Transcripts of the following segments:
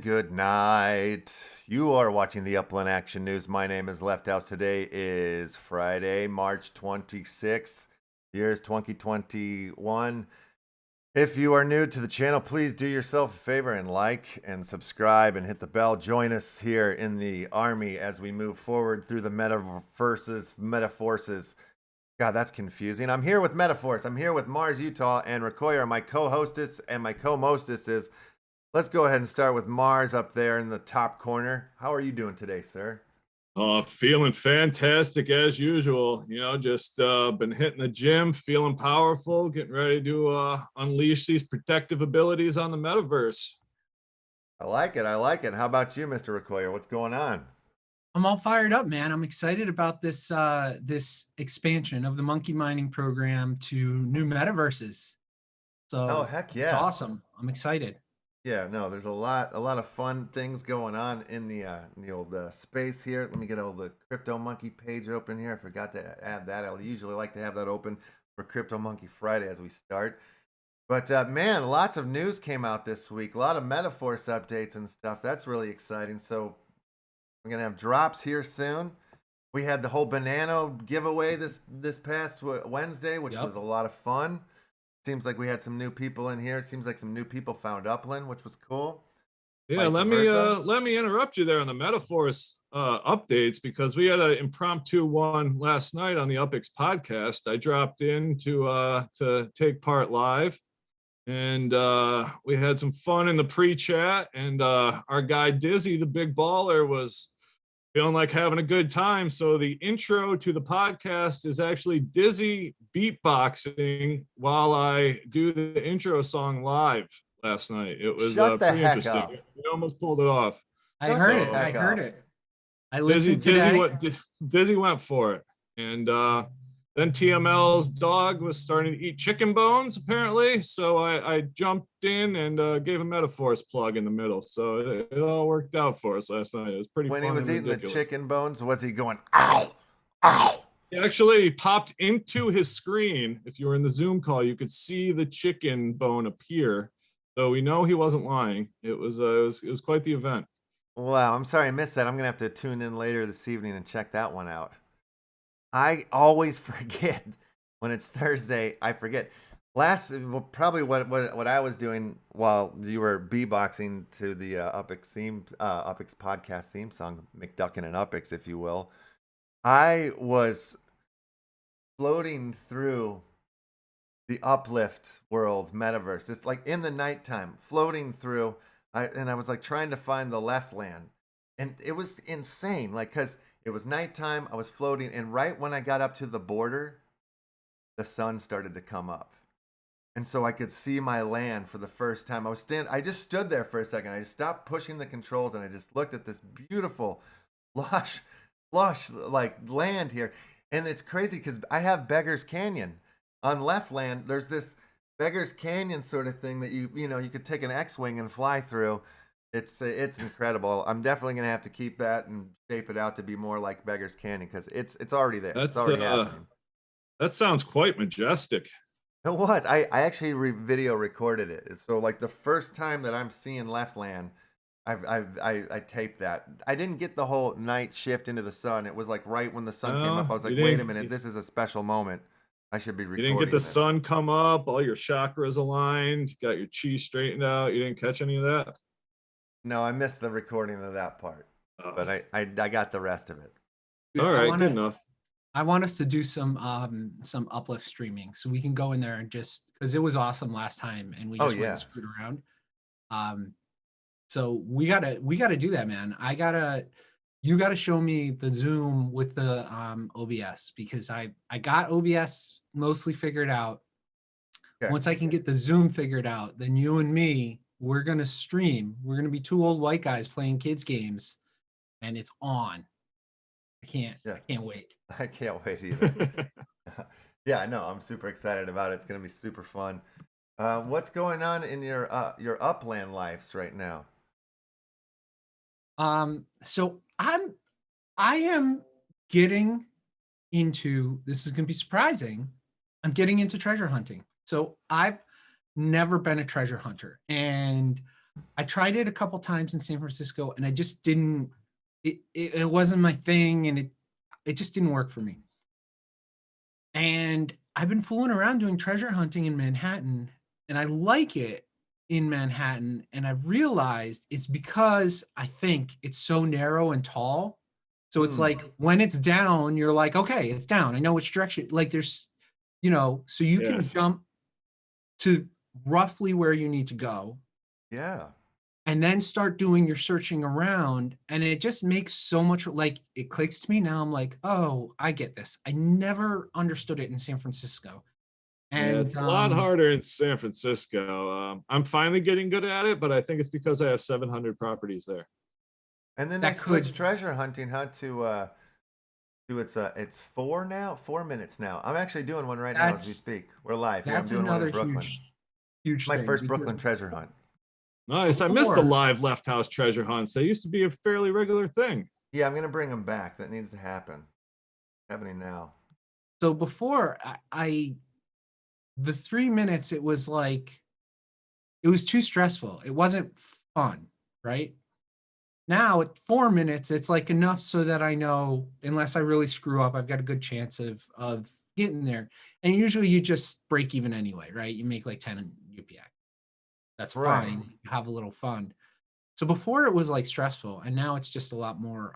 good night. You are watching the Upland Action News. My name is Left. Today is Friday, March 26th, year's 2021. If you are new to the channel, please do yourself a favor and like and subscribe and hit the bell. Join us here in the army as we move forward through the METAVERSES. God, that's confusing. I'm here with METAVERSES. I'm here with Mars, Utah, and Recourier, my co-hostess and my co-mostesses. Let's go ahead and start with Mars up there in the top corner. How are you doing today, sir? Feeling fantastic as usual. You know, just been hitting the gym, feeling powerful, getting ready to unleash these protective abilities on the metaverse. I like it. I like it. How about you, Mr. Recourier? What's going on? I'm all fired up, man. I'm excited about this this expansion of the monkey mining program to new metaverses. So, oh, heck yeah. It's awesome. I'm excited. Yeah, no, there's a lot of fun things going on in the old space here. Let me get all the CryptomonKey page open here. I forgot to add that. I usually like to have that open for CryptomonKey Friday as we start. But man, lots of news came out this week. A lot of METAVERSE updates and stuff. That's really exciting. So we're gonna have drops here soon. We had the whole banana giveaway this past Wednesday, which was a lot of fun. Seems like we had some new people in here. It seems like some new people found Upland, which was cool. Yeah, let me interrupt you there on the METAVERSE updates, because we had an impromptu one last night on the UPX podcast. I dropped in to take part live, and we had some fun in the pre-chat. And our guy Dizzy, the big baller, was feeling like having a good time. So the intro to the podcast is actually Dizzy beatboxing while I do the intro song live last night. It was pretty interesting. Up. We almost pulled it off. I heard it. I listened today. Dizzy went for it. And then TML's dog was starting to eat chicken bones, apparently. So I jumped in and gave a METAVERSE plug in the middle. So it all worked out for us last night. It was pretty fun. When he was eating the chicken bones, was he going, ow, ow? He actually popped into his screen. If you were in the Zoom call, you could see the chicken bone appear. So we know he wasn't lying. It was quite the event. Wow, I'm sorry I missed that. I'm going to have to tune in later this evening and check that one out. I always forget when it's Thursday. I forget. Probably what I was doing while you were beatboxing to the UPX podcast theme song, McDuckin' and UPX, if you will. I was floating through the Uplift world metaverse. It's like in the nighttime, floating through. And I was like trying to find the left land, and it was insane. Like, cause it was nighttime, I was floating, and right when I got up to the border, the sun started to come up. And so I could see my land for the first time. I just stood there for a second. I just stopped pushing the controls and I just looked at this beautiful, lush like land here. And it's crazy because I have Beggar's Canyon. On left land, there's this Beggar's Canyon sort of thing that you could take an X-Wing and fly through. It's incredible. I'm definitely gonna have to keep that and shape it out to be more like Beggar's Canyon, because it's already there. It's already happening. That sounds quite majestic. It was. I actually video recorded it. So like the first time that I'm seeing left land, I taped that. I didn't get the whole night shift into the sun. It was like right when the sun came up. I was like, wait a minute, this is a special moment. I should be recording. You didn't get the sun come up, all your chakras aligned, got your chi straightened out. You didn't catch any of that? No, I missed the recording of that part, but I got the rest of it. All right, good enough. I want us to do some Uplift streaming, so we can go in there and just, because it was awesome last time and we just went and screwed around. So we gotta do that, man. You gotta show me the Zoom with the OBS, because I got OBS mostly figured out. Okay. Once I can get the Zoom figured out, then you and me, we're gonna stream. We're gonna be two old white guys playing kids games, and it's on. I can't wait. I can't wait either. Yeah, no, I'm super excited about it. It's gonna be super fun. What's going on in your Upland lives right now? So I am getting into, this is gonna be surprising, I'm getting into treasure hunting. So I've never been a treasure hunter, and I tried it a couple times in San Francisco, and I just didn't. It wasn't my thing, and it just didn't work for me. And I've been fooling around doing treasure hunting in Manhattan, and I like it in Manhattan. And I realized it's because I think it's so narrow and tall. So it's like when it's down, you're like, okay, it's down. I know which direction. Like there's, so you can jump to roughly where you need to go. Yeah. And then start doing your searching around. And it just makes so much, like, it clicks to me now. I'm like, oh, I get this. I never understood it in San Francisco. And it's a lot harder in San Francisco. I'm finally getting good at it, but I think it's because I have 700 properties there. And then they switched treasure hunting, to it's 4 minutes now. I'm actually doing one right now as we speak. We're live. That's I'm doing one in another Brooklyn. huge My thing, first Brooklyn treasure hunt. Nice. I missed the live Left House treasure hunts. They used to be a fairly regular thing. Yeah, I'm gonna bring them back. That needs to happen. Happening now. So before the 3 minutes, it was too stressful. It wasn't fun, right? Now at 4 minutes, it's like enough so that I know, unless I really screw up, I've got a good chance of getting there. And usually you just break even anyway, right? You make like 10 UPX. That's fine. You have a little fun. So before it was like stressful, and now it's just a lot more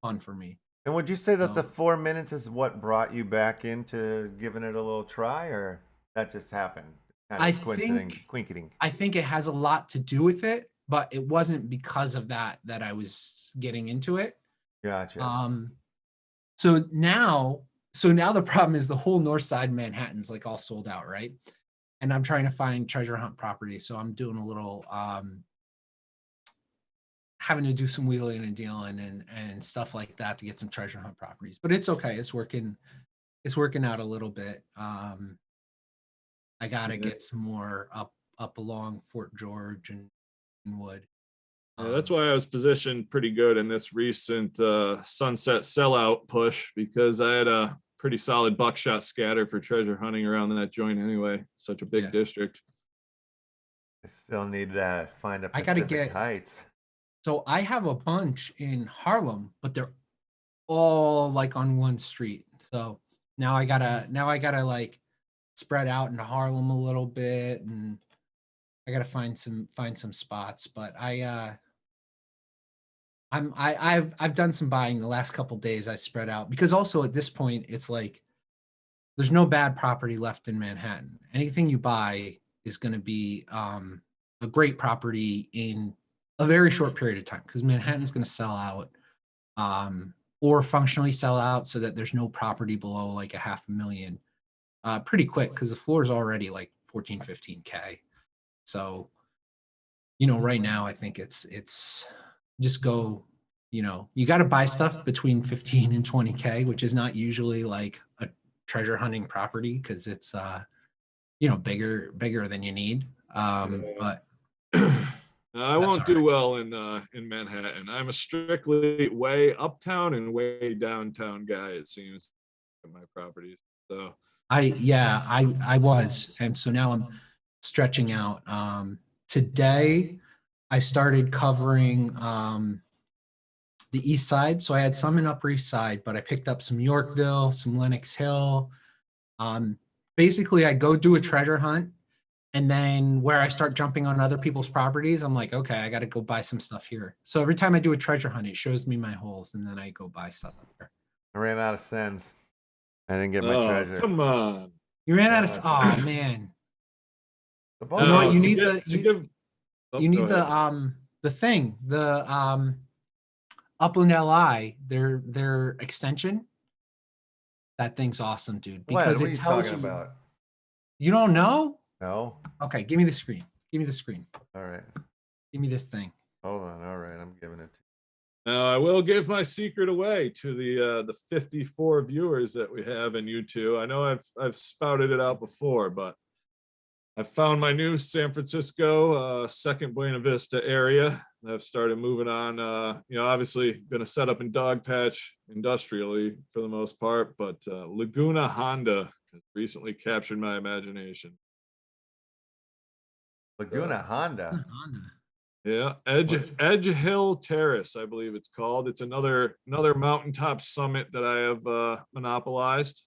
fun for me. And would you say that the 4 minutes is what brought you back into giving it a little try, or that just happened? I think it has a lot to do with it, but it wasn't because of that I was getting into it. Gotcha. So now the problem is the whole north side Manhattan's like all sold out, right? And I'm trying to find treasure hunt property. So I'm doing a little having to do some wheeling and dealing and stuff like that to get some treasure hunt properties. But it's okay. It's working out a little bit. I gotta get some more up along Fort George and Wood. Yeah, that's why I was positioned pretty good in this recent sunset sellout push, because I had a pretty solid buckshot scatter for treasure hunting around that joint anyway. Such a big district. I still need to find a Pacific Heights. So I have a bunch in Harlem, but they're all like on one street. So now I gotta like spread out into Harlem a little bit, and I gotta find some spots. But I've done some buying the last couple days. I spread out because also at this point it's like there's no bad property left in Manhattan. Anything you buy is going to be a great property in a very short period of time, because Manhattan's going to sell out or functionally sell out so that there's no property below like $500,000 pretty quick, because the floor is already like 14, 15K. So, right now I think it's just go, you got to buy stuff between 15 and 20K, which is not usually like a treasure hunting property, because it's bigger than you need. But I won't do well in Manhattan. I'm a strictly way uptown and way downtown guy, it seems, at my properties. So I was, and so now I'm stretching out. Today I started covering the east side. So I had some in Upper East Side, but I picked up some Yorkville, some Lenox Hill. Basically I go do a treasure hunt, and then where I start jumping on other people's properties, I'm like, okay, I got to go buy some stuff here. So every time I do a treasure hunt, it shows me my holes, and then I go buy stuff up there. I ran out of cents. I didn't get my treasure. Come on. You ran out of, oh man. No, you need the thing, the Upland LI, their extension. That thing's awesome, dude. Because what are you talking about? You don't know? No. Okay, give me the screen. Give me the screen. All right. Give me this thing. Hold on. All right, I'm giving it to you. Now I will give my secret away to the 54 viewers that we have in YouTube. I know I've spouted it out before, but I found my new San Francisco second Buena Vista area. I've started moving on. Obviously going to set up in Dogpatch industrially for the most part, but Laguna Honda has recently captured my imagination. Laguna Honda. Yeah, Edge Hill Terrace, I believe it's called. It's another mountaintop summit that I have monopolized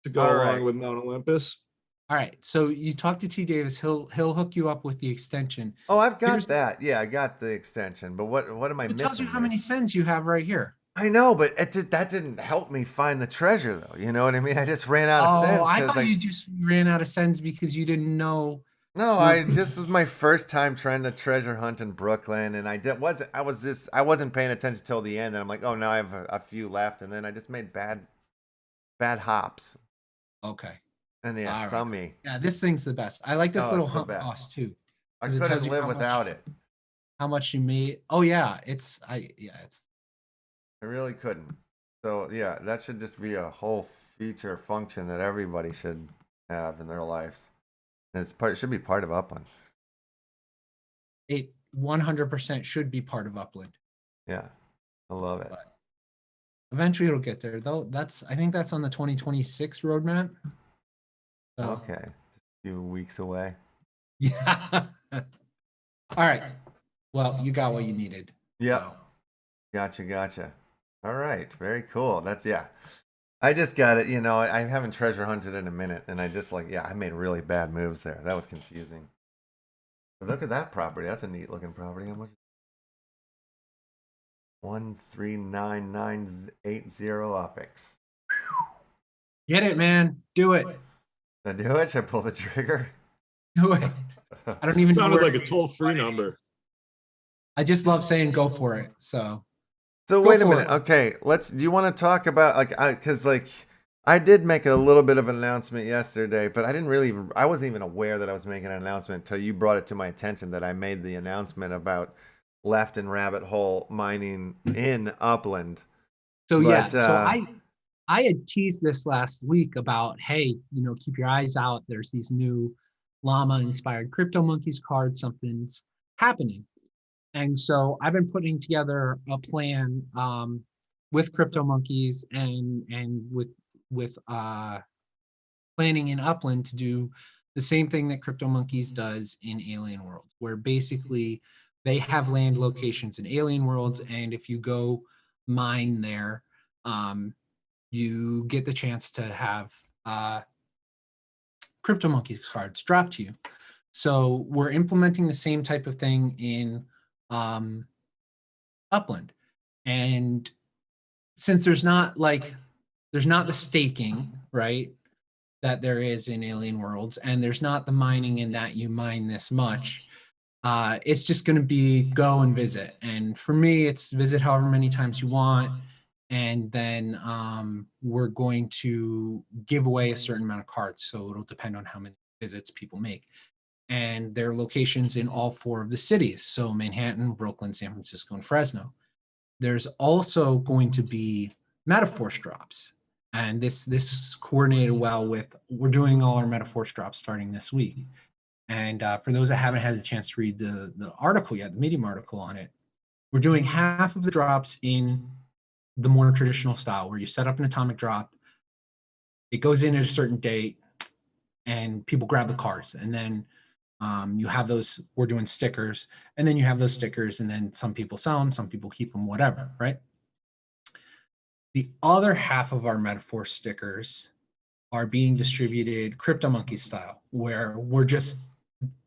to go along with Mount Olympus. All right. So you talk to T Davis. He'll hook you up with the extension. Oh, I've got that. Yeah, I got the extension. But what am I missing? It tells you how many sends you have right here. I know, but that didn't help me find the treasure, though. You know what I mean? I just ran out of sends. Oh, I thought you just ran out of sends because you didn't know. No, this was my first time trying to treasure hunt in Brooklyn, and I wasn't paying attention till the end, and I'm like, oh, now I have a few left, and then I just made bad hops. Okay. And yeah, it's on me. Yeah, this thing's the best. I like this little hunt cost too. I couldn't live without it. How much you made? Oh yeah, I really couldn't. So yeah, that should just be a whole feature function that everybody should have in their lives. It should be part of Upland. It 100% should be part of Upland. Yeah, I love it. But eventually it'll get there, though. I think that's on the 2026 roadmap. So. Okay, just a few weeks away. Yeah. All right. Well, you got what you needed. Yeah. So. Gotcha. All right, very cool. I just got it. You know, I haven't treasure hunted in a minute, and I just I made really bad moves there. That was confusing. But look at that property. That's a neat looking property. How much? 139980 UPX. Get it, man. Do it. Should I do it? Should I pull the trigger? Do it. I don't even. Sounded like a toll-free number. I just love saying "go for it." So wait a minute. Okay, do you want to talk about because I did make a little bit of an announcement yesterday, but I wasn't even aware that I was making an announcement until you brought it to my attention that I made the announcement about Left and Rabbit Hole mining in Upland. So I had teased this last week about, hey, keep your eyes out. There's these new llama-inspired CryptomonKey's cards. Something's happening. And so I've been putting together a plan with CryptomonKey's and with planning in Upland to do the same thing that CryptomonKey's does in Alien Worlds, where basically they have land locations in Alien Worlds, and if you go mine there, you get the chance to have CryptomonKey's cards dropped to you. So we're implementing the same type of thing in Upland, and since there's not the staking, right, that there is in Alien Worlds, and there's not the mining in that you mine this much, it's just going to be go and visit. And for me, it's visit however many times you want, and then we're going to give away a certain amount of cards, so it'll depend on how many visits people make. And there are locations in all 4 of the cities, so Manhattan, Brooklyn, San Francisco, and Fresno. There's also going to be MetaVerse drops, and this is coordinated well with, we're doing all our MetaVerse drops starting this week. And for those that haven't had a chance to read the article yet, the Medium article on it, we're doing half of the drops in the more traditional style, where you set up an atomic drop, it goes in at a certain date, and people grab the cards, and then you have those, we're doing stickers, and then you have those stickers, and then some people sell them, some people keep them, whatever, right? The other half of our MetaVerse stickers are being distributed CryptomonKey style, where we're just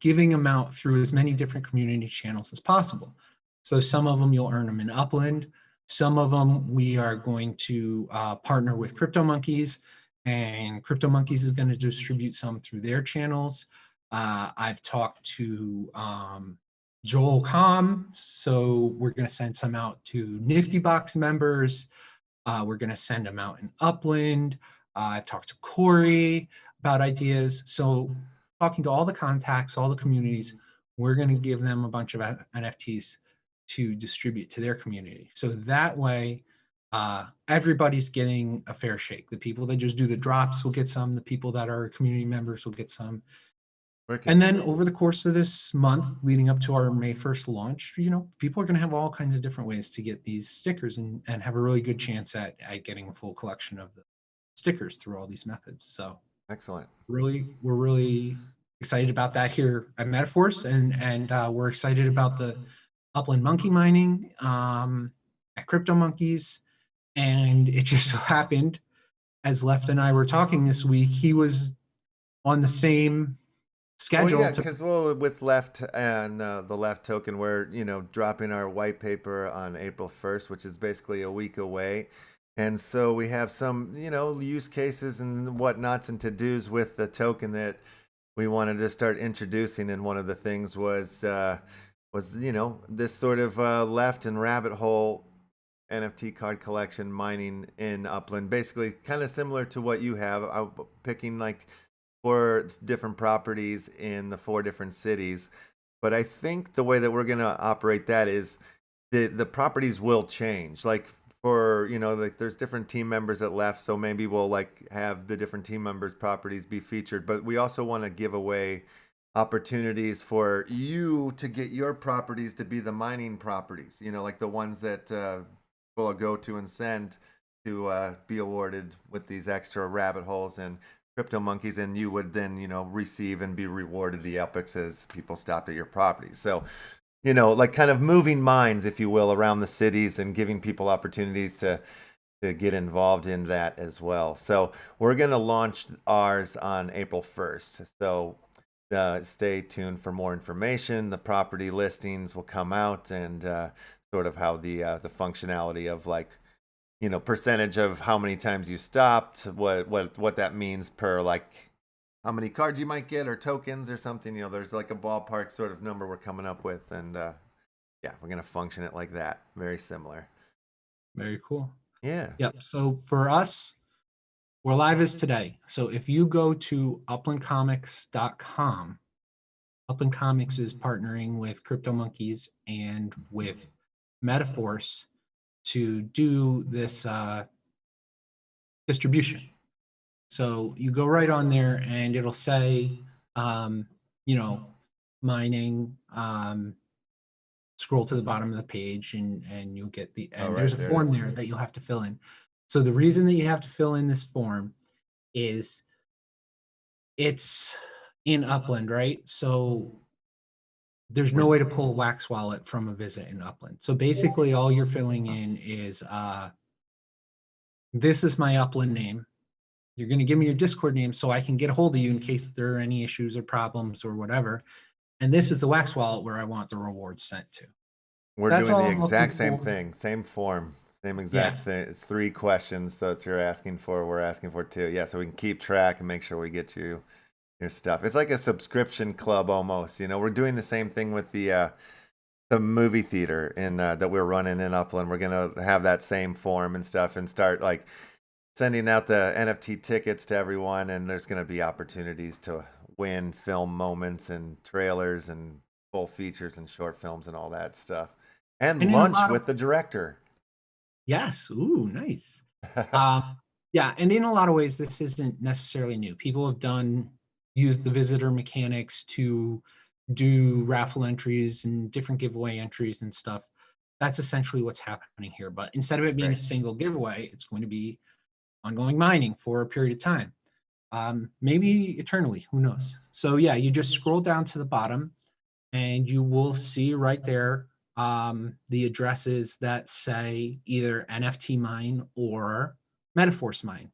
giving them out through as many different community channels as possible. So some of them you'll earn them in Upland, some of them we are going to partner with CryptomonKey's, and CryptomonKey's is going to distribute some through their channels. I've talked to Joel Com, so we're going to send some out to Nifty Box members. We're going to send them out in Upland. I've talked to Corey about ideas. So talking to all the contacts, all the communities, we're going to give them a bunch of NFTs to distribute to their community. So that way, everybody's getting a fair shake. The people that just do the drops will get some. The people that are community members will get some. And then over the course of this month, leading up to our May 1st launch, people are going to have all kinds of different ways to get these stickers and have a really good chance at getting a full collection of the stickers through all these methods. So excellent. We're really excited about that here at Metaverse, and we're excited about the Upland monkey mining at CryptomonKey's. And it just so happened, as Left and I were talking this week, he was on the same schedule. Well, yeah, because with Left and the Left token, we're dropping our white paper on April 1st, which is basically a week away. And so we have some, use cases and whatnots and to-dos with the token that we wanted to start introducing. And one of the things was this sort of left and rabbit hole NFT card collection mining in Upland, basically kind of similar to what you have. I'm picking like 4 different properties in the 4 different cities. But I think the way that we're going to operate that is the properties will change. Like for, like there's different team members at Left, so maybe we'll like have the different team members' properties be featured. But we also want to give away opportunities for you to get your properties to be the mining properties, like the ones that will go to and send to be awarded with these extra rabbit holes and CryptomonKeys, and you would then, receive and be rewarded the epics as people stopped at your property. So, like kind of moving mines, if you will, around the cities and giving people opportunities to get involved in that as well. So we're going to launch ours on April 1st. So stay tuned for more information. The property listings will come out, and sort of how the functionality of like, percentage of how many times you stopped, what that means per like how many cards you might get or tokens or something. There's like a ballpark sort of number we're coming up with, and yeah, we're gonna function it like that. Very similar. Very cool. Yeah. Yep. So for us, we're live as today. So if you go to uplandcomics.com, Upland Comics is partnering with CryptomonKeys and with METAVERSES to do this distribution. So you go right on there and it'll say, mining, scroll to the bottom of the page and you'll get there's a form there that you'll have to fill in. So the reason that you have to fill in this form is it's in Upland, right? So there's no way to pull a Wax wallet from a visit in Upland. So basically all you're filling in is, this is my Upland name. You're going to give me your Discord name so I can get a hold of you in case there are any issues or problems or whatever. And this is the Wax wallet where I want the rewards sent to. We're doing the exact same thing, same form, same exact thing. It's 3 questions that you're asking for. We're asking for 2. Yeah, so we can keep track and make sure we get you your stuff. It's like a subscription club almost. We're doing the same thing with the movie theater in that we're running in Upland. We're gonna have that same form and stuff, and start like sending out the NFT tickets to everyone. And there's gonna be opportunities to win film moments and trailers and full features and short films and all that stuff, and lunch with the director. Yes. Ooh, nice. Yeah, and in a lot of ways, this isn't necessarily new. People have used the visitor mechanics to do raffle entries and different giveaway entries and stuff. That's essentially what's happening here. But instead of it being a single giveaway, it's going to be ongoing mining for a period of time. Maybe eternally, who knows? So yeah, you just scroll down to the bottom and you will see right there the addresses that say either NFT mine or METAVERSES mine.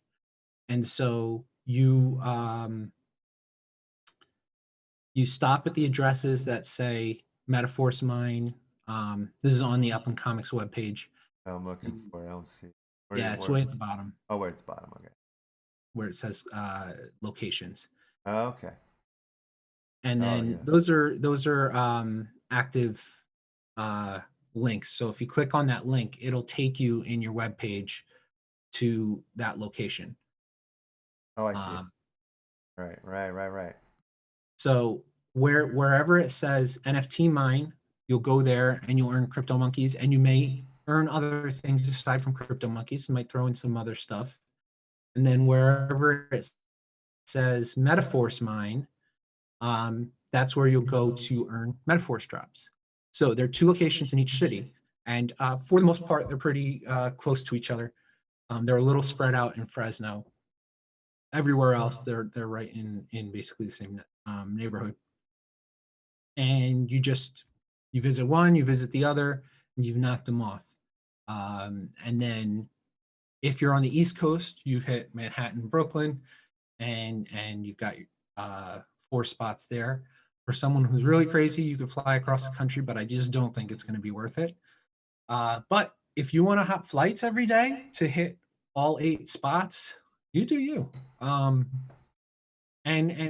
And so you stop at the addresses that say METAVERSES mine. This is on the Upland Comics webpage. I'm looking for it. I don't see. It's way at the bottom. Oh, way at the bottom. Okay. Where it says locations. Oh, okay. And then those are active links. So if you click on that link, it'll take you in your web page to that location. Oh, I see. Right. So wherever it says NFT mine, you'll go there and you'll earn CryptomonKeys, and you may earn other things aside from CryptomonKeys. You might throw in some other stuff. And then wherever it says METAVERSES mine, that's where you'll go to earn METAVERSES drops. So there are 2 locations in each city, and for the most part, they're pretty close to each other. They're a little spread out in Fresno. Everywhere else, they're right in basically the same neighborhood. And you visit one, you visit the other, and you've knocked them off. And then if you're on the East Coast, you've hit Manhattan, Brooklyn, and you've got 4 spots there. For someone who's really crazy, you could fly across the country, but I just don't think it's going to be worth it. But if you want to hop flights every day to hit all 8 spots, you do you. And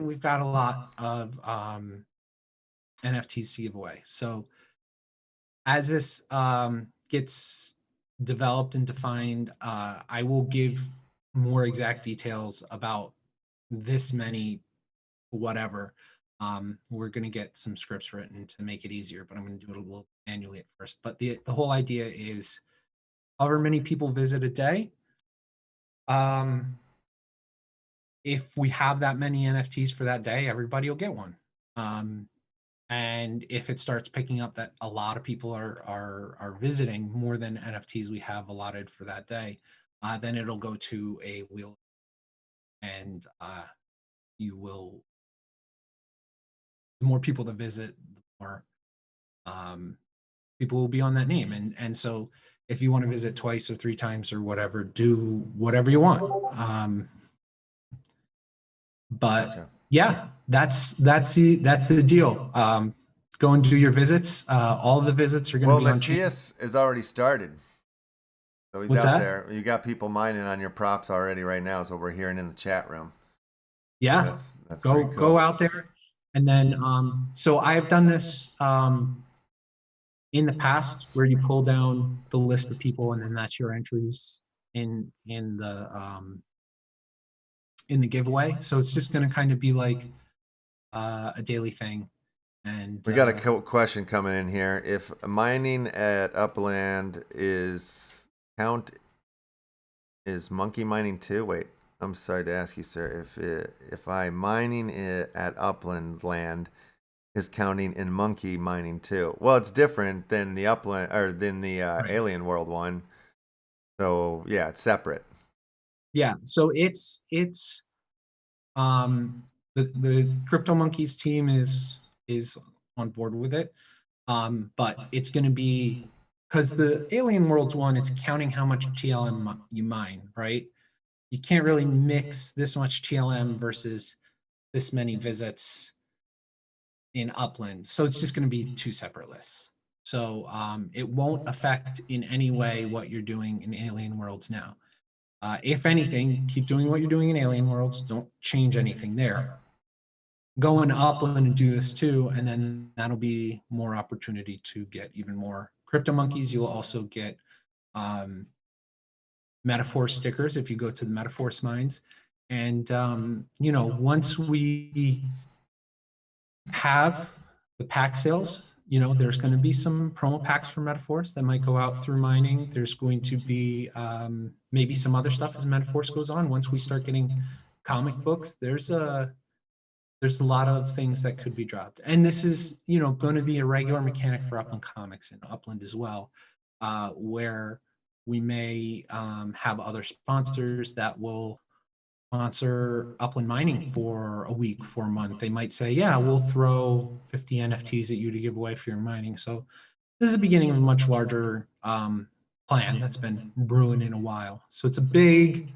we've got a lot of NFTs to give away. So as this gets developed and defined, I will give more exact details about this many whatever. We're going to get some scripts written to make it easier, but I'm going to do it a little manually at first. But the whole idea is however many people visit a day, if we have that many NFTs for that day, everybody will get one. And if it starts picking up that a lot of people are visiting more than NFTs we have allotted for that day, then it'll go to a wheel, and you will, the more people that visit, the more people will be on that name. And so if you want to visit twice or 3 times or whatever, do whatever you want. But Gotcha. yeah, that's the deal. Go and do your visits. All of the visits are going to be on chain. Matthias has already started. So he's What's out that? there. You got people mining on your props already right now, is what we're hearing in the chat room. Yeah, That's go pretty cool. go out there. And then so I've done this in the past where you pull down the list of people and then that's your entries in the giveaway. So it's just going to kind of be like a daily thing. And we got a question coming in here. If mining at Upland is monKey mining too? Wait, I'm sorry to ask you, sir. If I mining it at Upland land is counting in monKey mining too? Well, it's different than the Upland or than the Right. Alien World one. So yeah, it's separate. Yeah, so it's the CryptomonKey's team is on board with it, but it's going to be, because the Alien Worlds one, it's counting how much TLM you mine, right? You can't really mix this much TLM versus this many visits in Upland, so it's just going to be 2 separate lists. So it won't affect in any way what you're doing in Alien Worlds now. If anything, keep doing what you're doing in Alien Worlds. Don't change anything there. Go into Upland and do this too, and then that'll be more opportunity to get even more CryptomonKeys. You'll also get Metaverse stickers if you go to the Metaverse mines. And you know, once we have the pack sales, you know, there's going to be some promo packs for Metaverse that might go out through mining. There's going to be maybe some other stuff as Metaverse goes on. Once we start getting comic books, there's a lot of things that could be dropped. And this is, you know, going to be a regular mechanic for Upland Comics and Upland as well, where we may have other sponsors that will sponsor Upland mining for a week, for a month. They might say, yeah, we'll throw 50 NFTs at you to give away for your mining. So this is the beginning of a much larger plan that's been brewing in a while. So it's a big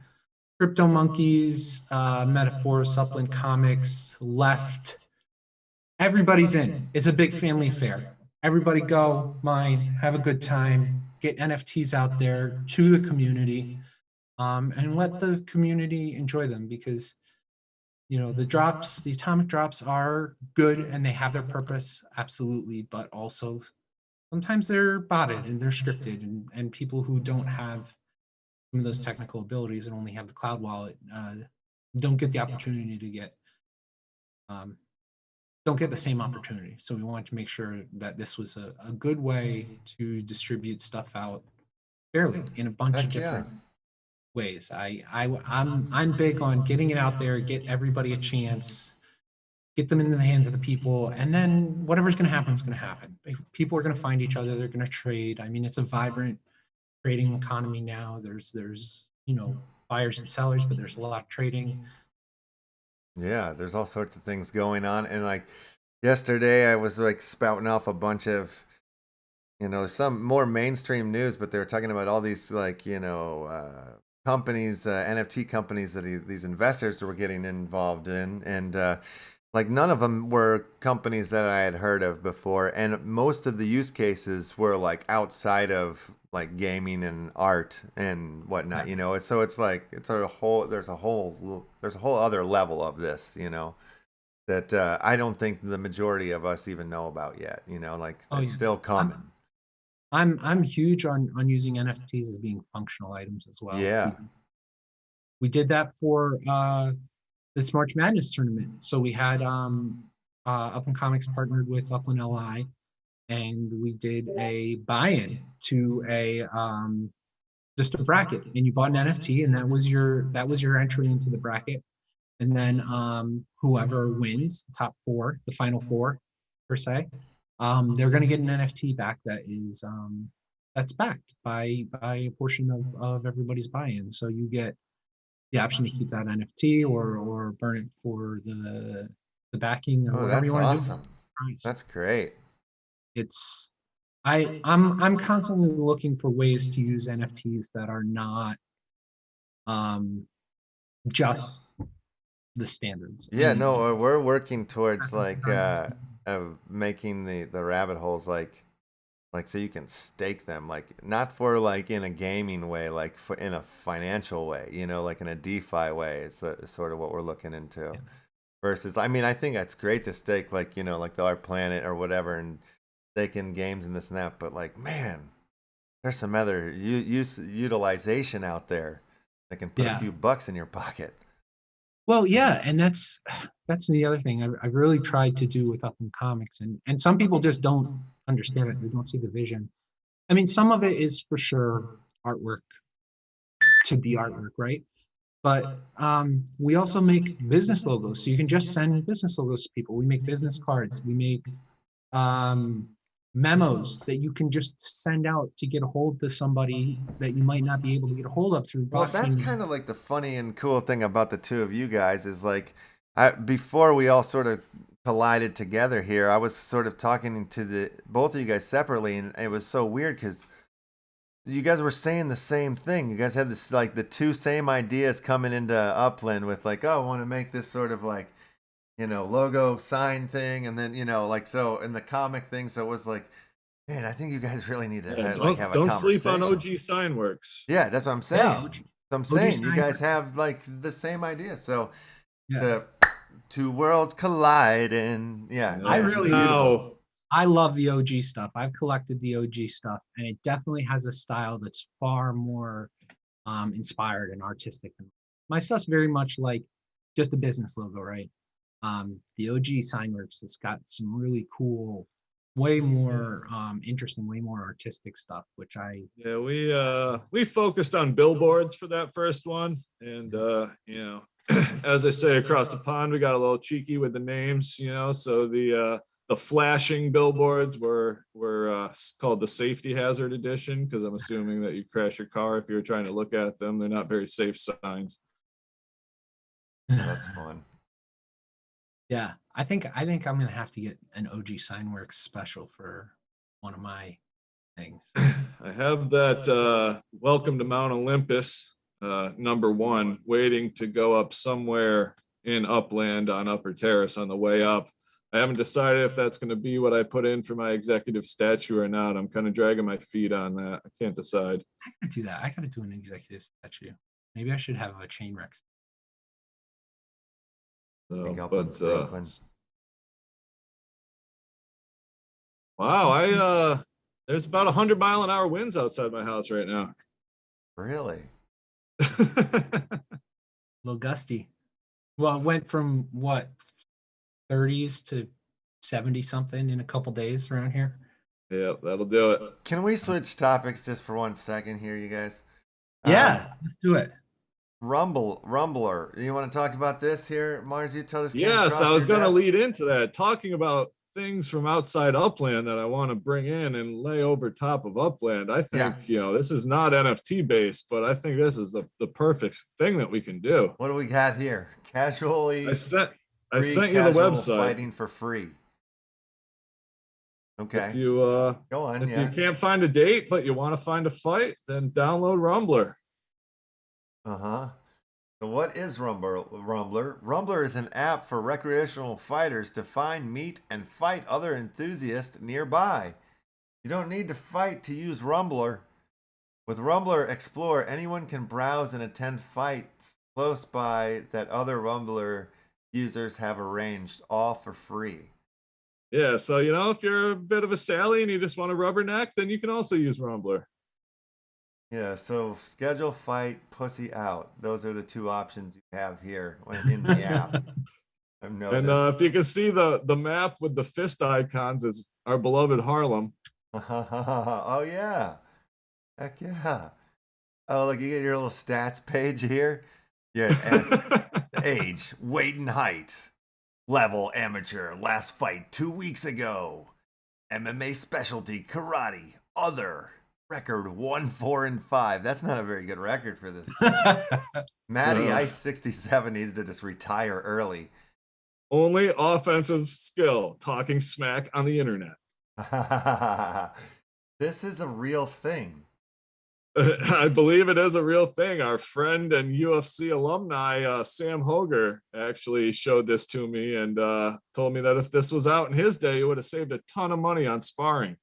CryptomonKeys, Metaverse, Upland Comics, Left. Everybody's in. It's a big family affair. Everybody go, mine, have a good time, get NFTs out there to the community. And let the community enjoy them, because, you know, the drops, the atomic drops are good and they have their purpose, absolutely, but also sometimes they're botted and they're scripted, and people who don't have some of those technical abilities and only have the cloud wallet don't get the opportunity to get, don't get the same opportunity. So we wanted to make sure that this was a good way to distribute stuff out fairly in a bunch of different ways. I'm big on getting it out there, get everybody a chance, get them into the hands of the people, and then whatever's going to happen is going to happen. People are going to find each other, they're going to trade. I mean, it's a vibrant trading economy now. There's you know, buyers and sellers, but there's a lot of trading. Yeah, there's all sorts of things going on. And like yesterday, I was like spouting off a bunch of, there's some more mainstream news, but they were talking about all these like, companies, NFT companies that these investors were getting involved in. And like none of them were companies that I had heard of before. And most of the use cases were like outside of like gaming and art and whatnot, So it's like, there's a whole other level of this, that I don't think the majority of us even know about yet, like it's still coming. I'm huge on using NFTs as being functional items as well. Yeah. We did that for this March Madness tournament. So we had Upland Comics partnered with Upland LI, and we did a buy-in to a just a bracket, and you bought an NFT, and that was your entry into the bracket. And then whoever wins, the top four, the final four per se, they're going to get an NFT back that is that's backed by a portion of everybody's buy-in. So you get the option to keep that NFT or burn it for the backing or whatever you want to do. That's great. I'm constantly looking for ways to use NFTs that are not just the standards. Yeah, no, we're working towards like making the rabbit holes like so you can stake them, like not for like in a gaming way, like in a financial way, like in a DeFi way. It's sort of what we're looking into. Yeah. Versus, I mean, I think that's great to stake, like like the Art Planet or whatever, and staking games and this and that. But like, man, there's some other utilization out there that can put a few bucks in your pocket. Well, yeah, and that's the other thing I've really tried to do with Upland Comics, and some people just don't understand it. They don't see the vision. I mean, some of it is for sure artwork to be artwork, right? But we also make business logos, so you can just send business logos to people. We make business cards. We make memos that you can just send out to get a hold of somebody that you might not be able to get a hold of through blockchain. Well, that's kind of like the funny and cool thing about the two of you guys is like, before we all sort of collided together here, I was sort of talking to both of you guys separately, and it was so weird because you guys were saying the same thing. You guys had this like the two same ideas coming into Upland with like, oh, I want to make this sort of like, logo sign thing, and then like so in the comic thing. So it was like, man, I think you guys really need to have a conversation. Don't sleep on OG Signworks. Yeah, that's what I'm saying. Yeah, I'm saying you guys have like the same idea. So the two worlds collide, and I really know. I love the OG stuff. I've collected the OG stuff, and it definitely has a style that's far more inspired and artistic. My stuff's very much like just a business logo, right? The OG Signworks has got some really cool, way more interesting, way more artistic stuff, which we focused on billboards for that first one, and as I say, across the pond we got a little cheeky with the names, so the flashing billboards were called the safety hazard edition, because I'm assuming that you crash your car if you're trying to look at them. They're not very safe signs. That's fun. Yeah, I think I'm gonna have to get an OG Signworks special for one of my things. I have that Welcome to Mount Olympus #1 waiting to go up somewhere in Upland on Upper Terrace on the way up. I haven't decided if that's going to be what I put in for my executive statue or not. I'm kind of dragging my feet on that. I can't decide. I gotta do that. I gotta do an executive statue. Maybe I should have a chain wreck. Wow, there's about 100-mile-an-hour winds outside my house right now. Really? A little gusty. Well, it went from what, 30s to 70 something in a couple days around here. Yeah, that'll do it. Can we switch topics just for 1 second here, you guys? Yeah, let's do it. Rumbler. You want to talk about this here, Mars? You tell this. Yes, I was going to lead into that. Talking about things from outside Upland that I want to bring in and lay over top of Upland. I think, this is not NFT based, but I think this is the perfect thing that we can do. What do we got here? Casually. I sent you the website. Fighting for free. Okay. If you go on, if you can't find a date but you want to find a fight, then download Rumbler. So what is Rumbler? Rumbler is an app for recreational fighters to find, meet, and fight other enthusiasts nearby. You don't need to fight to use Rumbler. With Rumbler Explore, anyone can browse and attend fights close by that other Rumbler users have arranged, all for free. Yeah, so if you're a bit of a Sally and you just want to rubberneck, then you can also use Rumbler. Yeah, so schedule, fight, pussy out. Those are the two options you have here in the app. I've noticed. And if you can see the map with the fist icons is our beloved Harlem. Oh, yeah. Heck yeah. Oh, look, you get your little stats page here. Yeah, age, weight and height. Level, amateur, last fight 2 weeks ago. MMA specialty, karate, other. Record 1-4-5. That's not a very good record for this. Matty Ice 67 needs to just retire early. Only offensive skill, talking smack on the internet. This is a real thing. I believe it is a real thing. Our friend and UFC alumni, Sam Hoger, actually showed this to me and told me that if this was out in his day, he would have saved a ton of money on sparring.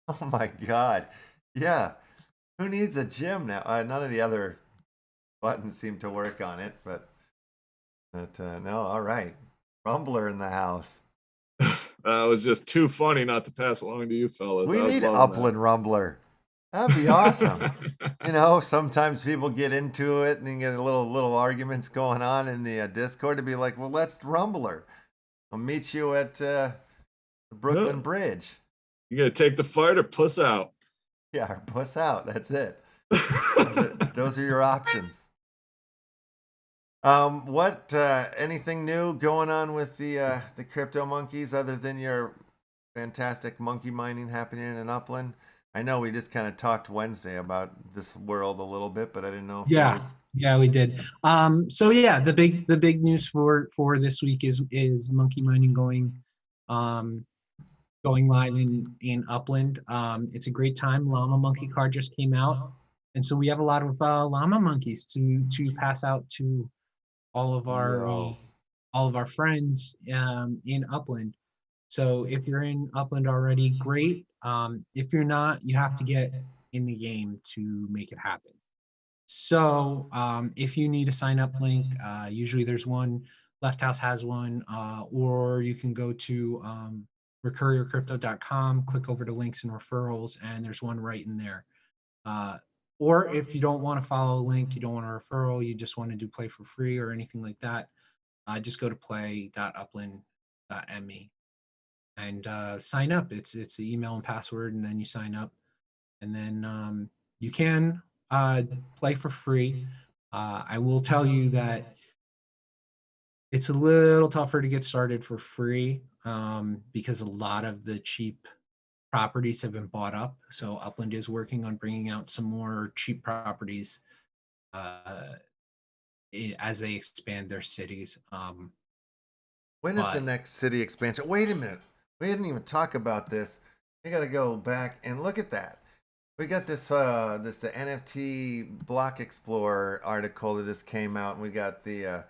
Oh my God. Yeah. Who needs a gym now? None of the other buttons seem to work on it, but no, all right. Rumbler in the house. It was just too funny not to pass along to you fellas. We need Upland Rumbler. That'd be awesome. Sometimes people get into it and you get little arguments going on in the Discord to be like, well, let's Rumbler. I'll meet you at the Brooklyn Bridge. You gotta take the fight or puss out. Yeah, or puss out. That's it. Those are your options. What anything new going on with the CryptomonKeys other than your fantastic monkey mining happening in Upland? I know we just kind of talked Wednesday about this world a little bit, but I didn't know if yeah, we did. So yeah, the big news for this week is monkey mining going live in Upland. It's a great time. Llama monkey card just came out, and so we have a lot of llama monkeys to pass out to all of our friends in Upland. So if you're in Upland already, great. If you're not, you have to get in the game to make it happen. So if you need a sign up link, usually there's one. Left House has one, or you can go to recouriercrypto.com, click over to links and referrals, and there's one right in there. Or if you don't want to follow a link, you don't want a referral, you just want to do play for free or anything like that, just go to play.upland.me and sign up. It's an email and password, and then you sign up, and then you can play for free. I will tell you that it's a little tougher to get started for free because a lot of the cheap properties have been bought up. So Upland is working on bringing out some more cheap properties as they expand their cities. When is the next city expansion? Wait a minute. We didn't even talk about this. We got to go back and look at that. We got this the NFT Block Explorer article that just came out, and we got the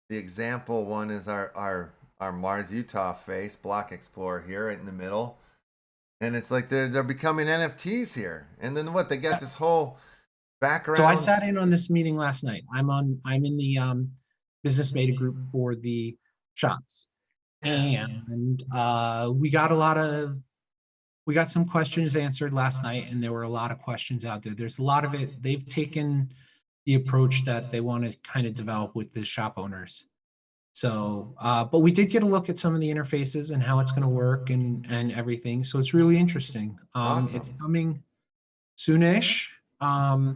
example one is our Mars Utah face Block Explorer here right in the middle. And it's like they're becoming NFTs here. And then what? They got this whole background. So I sat in on this meeting last night. I'm in the business beta group for the shops. And we got some questions answered last night, and there were a lot of questions out there. There's a lot of it. They've taken the approach that they want to kind of develop with the shop owners. So, but we did get a look at some of the interfaces and how it's going to work and everything. So it's really interesting. Awesome. It's coming soonish, but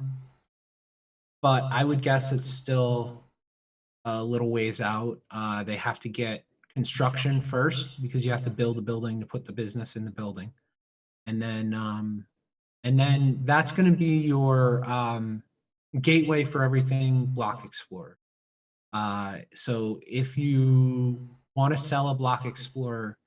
I would guess it's still a little ways out. They have to get construction first because you have to build a building to put the business in the building. And then that's going to be your gateway for everything Block Explorer. So if you want to sell a Block Explorer,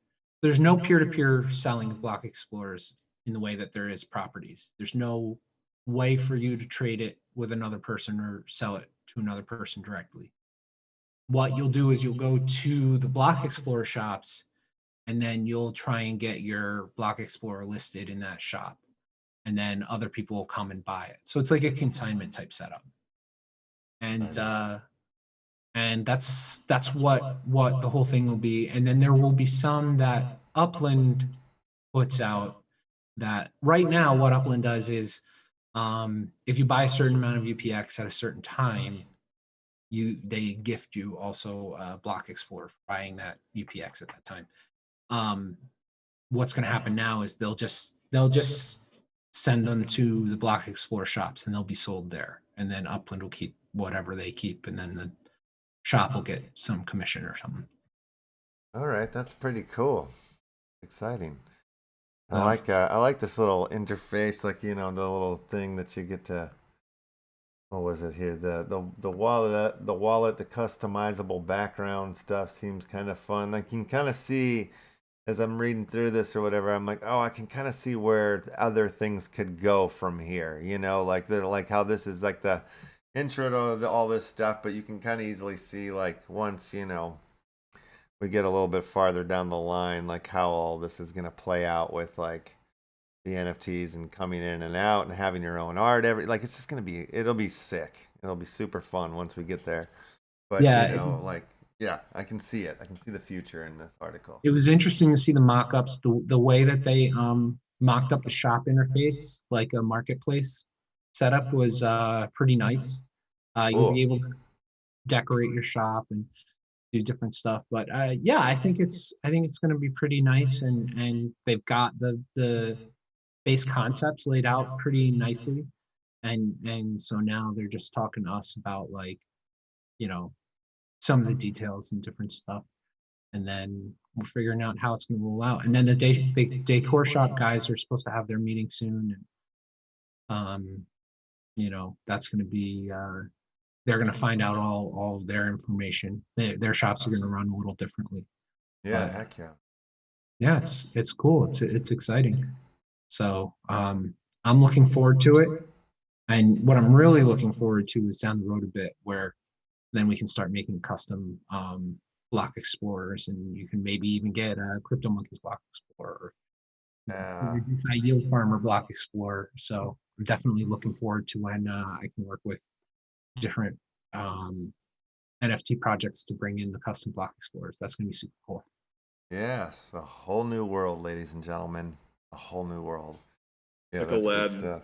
there's no peer-to-peer selling of Block Explorers in the way that there is properties. There's no way for you to trade it with another person or sell it to another person directly. What you'll do is you'll go to the Block Explorer shops, and then you'll try and get your Block Explorer listed in that shop. And then other people will come and buy it. So it's like a consignment type setup. And that's what the whole thing will be. And then there will be some that Upland puts out that right now what Upland does is if you buy a certain amount of UPX at a certain time, they gift you also a Block Explorer for buying that UPX at that time. What's going to happen now is they'll just send them to the Block Explorer shops and they'll be sold there. And then Upland will keep whatever they keep, and then the shop will get some commission or something. All right, that's pretty cool. Exciting. I like this little interface, like, you know, the little thing that you get to. What was it here? The wallet, the customizable background stuff seems kind of fun. Like you can kind of see as I'm reading through this or whatever, I'm like, oh, I can kind of see where other things could go from here. You know, like how this is like the intro to all this stuff, but you can kind of easily see, like, once, you know, we get a little bit farther down the line, like how all this is going to play out with like the NFTs and coming in and out and having your own art. Like, it's just going to be, it'll be sick. It'll be super fun once we get there. But, yeah, you know, like, yeah, I can see it. I can see the future in this article. It was interesting to see the mock-ups, the way that they mocked up the shop interface, like a marketplace setup, was pretty nice. You'll be able to decorate your shop and do different stuff. But yeah, I think it's going to be pretty nice, and they've got the base concepts laid out pretty nicely, and so now they're just talking to us about, like, you know, some of the details and different stuff, and then we're figuring out how it's going to roll out. And then the decor shop guys are supposed to have their meeting soon, and you know, that's going to be they're going to find out all of their information. Their shops are going to run a little differently. Yeah, heck yeah. Yeah, it's cool. It's exciting. So I'm looking forward to it. And what I'm really looking forward to is down the road a bit, where then we can start making custom Block Explorers, and you can maybe even get a CryptomonKey's Block Explorer, or Yield Farmer Block Explorer. So I'm definitely looking forward to when I can work with different NFT projects to bring in the custom Block Explorers. That's going to be super cool. Yes, a whole new world, ladies and gentlemen. A whole new world. Yeah, like that's good stuff.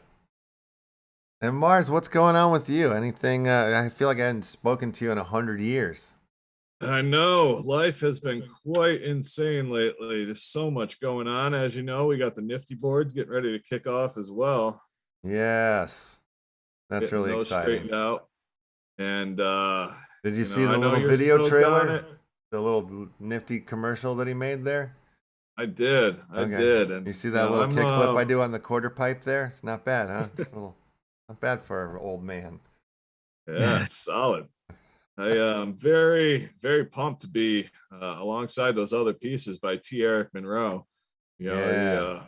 And Mars, what's going on with you? Anything? I feel like I hadn't spoken to you in 100 years. I know life has been quite insane lately. There's so much going on. As you know, we got the Nifty boards getting ready to kick off as well. Yes, that's really exciting. Straightened out. And did you see the little video trailer? The little Nifty commercial that he made there? I did. I did. And you see that little kickflip I do on the quarter pipe there? It's not bad, huh? Just a little, not bad for an old man. Yeah, it's solid. I am very, very pumped to be alongside those other pieces by T. Eric Monroe. You know, the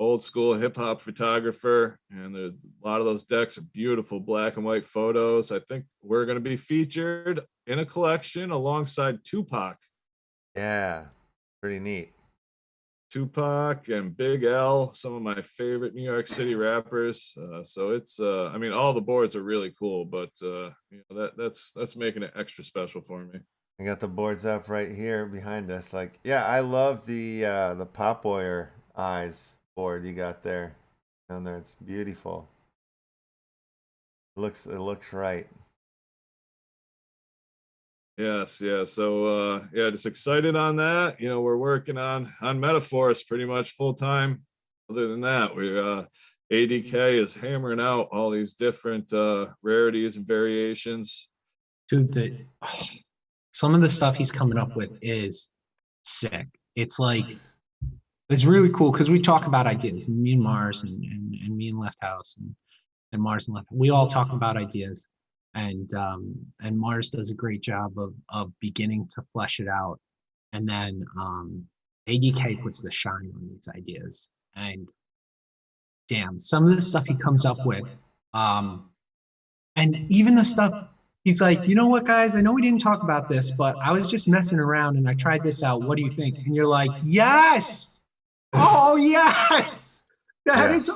old school hip hop photographer, and a lot of those decks are beautiful black and white photos. I think we're going to be featured in a collection alongside Tupac. Yeah, pretty neat. Tupac and Big L, some of my favorite New York City rappers. So it's, I mean, all the boards are really cool, but you know, that's making it extra special for me. I got the boards up right here behind us. Like, yeah, I love the Pop Warrior eyes board you got there down there. It's beautiful. It looks right. Yes, yeah. So yeah, just excited on that. You know, we're working on METAVERSES pretty much full time. Other than that, we're ADK is hammering out all these different rarities and variations. Dude, some of the stuff he's coming up with is sick. It's like, it's really cool because we talk about ideas. Me and Mars and me and Left House and Mars and Left. We all talk about ideas, and Mars does a great job of beginning to flesh it out, and then ADK puts the shine on these ideas. And damn, some of the stuff he comes up with, and even the stuff. He's like, you know what, guys? I know we didn't talk about this, but I was just messing around and I tried this out. What do you think? And you're like, yes. Oh, yes. That is,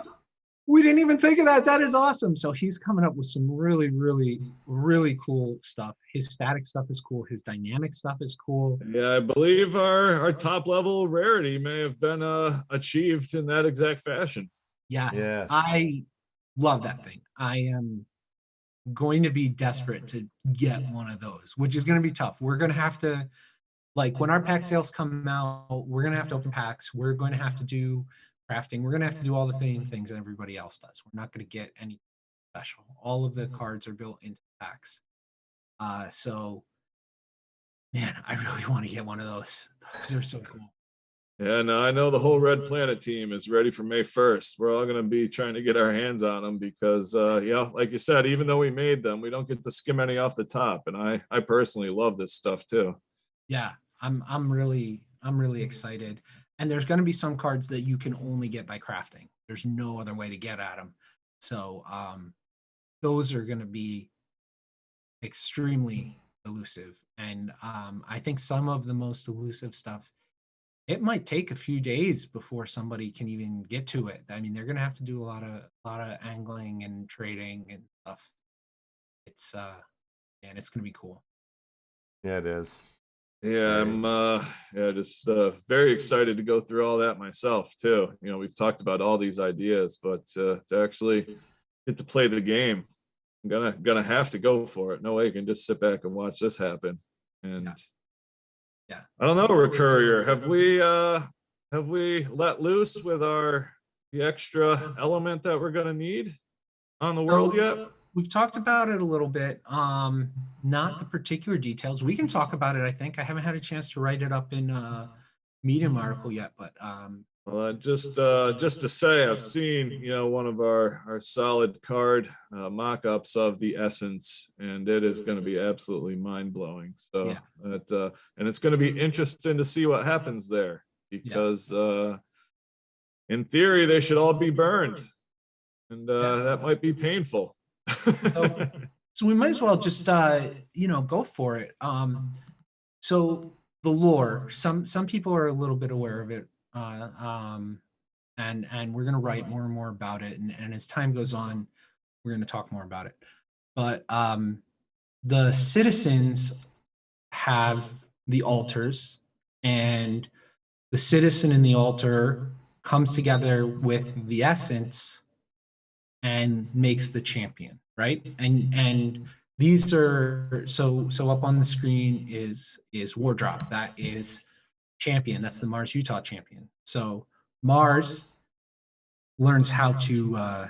we didn't even think of that. That is awesome. So he's coming up with some really, really, really cool stuff. His static stuff is cool. His dynamic stuff is cool. Yeah, I believe our top level rarity may have been achieved in that exact fashion. Yes. Yeah. I love that thing. I am going to be desperate to get one of those, which is going to be tough. We're going to have to, like, when our pack sales come out, we're going to have to open packs. We're going to have to do crafting. We're going to have to do all the same things that everybody else does. We're not going to get any special. All of the cards are built into packs. So, man, I really want to get one of those. Those are so cool. Yeah, no, I know the whole Red Planet team is ready for May 1st. We're all going to be trying to get our hands on them because, yeah, like you said, even though we made them, we don't get to skim any off the top. And I personally love this stuff too. Yeah, I'm really excited. And there's going to be some cards that you can only get by crafting. There's no other way to get at them. So those are going to be extremely elusive. And I think some of the most elusive stuff, it might take a few days before somebody can even get to it. I mean, they're going to have to do a lot of angling and trading and stuff. It's and it's going to be cool. Yeah, it is. Yeah, I'm just very excited to go through all that myself too. You know, we've talked about all these ideas, but to actually get to play the game, I'm gonna have to go for it. No way I can just sit back and watch this happen. And yeah. I don't know, Recourier, have we let loose with the extra element that we're gonna need on the world yet? We've talked about it a little bit, not the particular details. We can talk about it, I think. I haven't had a chance to write it up in a Medium article yet, but well, just to say, I've seen, you know, one of our solid card mock-ups of the Essence, and it is going to be absolutely mind-blowing. So that and it's going to be interesting to see what happens there, because in theory they should all be burned, and that might be painful. So we might as well just you know, go for it. So the lore, some people are a little bit aware of it, and we're going to write more and more about it, and as time goes on, we're going to talk more about it. But the citizens have the altars, and the citizen in the altar comes together with the essence and makes the champion, right? And these are so up on the screen is Wardrop. That is champion. That's the Mars Utah champion. So Mars learns how to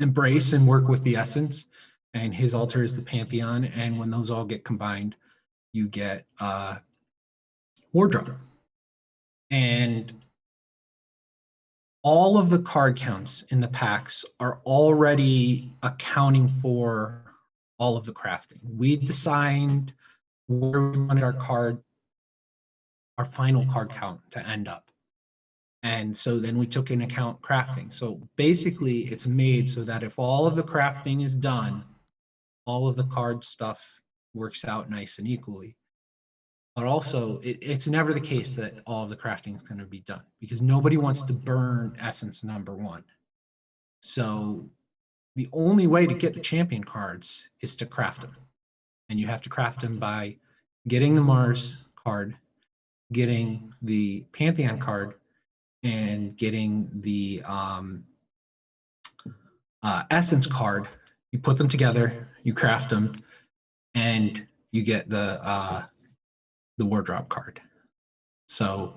embrace and work with the essence, and his altar is the Pantheon. And when those all get combined, you get Wardrop. And all of the card counts in the packs are already accounting for all of the crafting. We designed where we wanted our final card count to end up. And so then we took into account crafting. So basically it's made so that if all of the crafting is done, all of the card stuff works out nice and equally. But also, it's never the case that all of the crafting is going to be done, because nobody wants to burn essence number one. So the only way to get the champion cards is to craft them. And you have to craft them by getting the Mars card, getting the Pantheon card, and getting the essence card. You put them together, you craft them, and you get the Wardrop card. So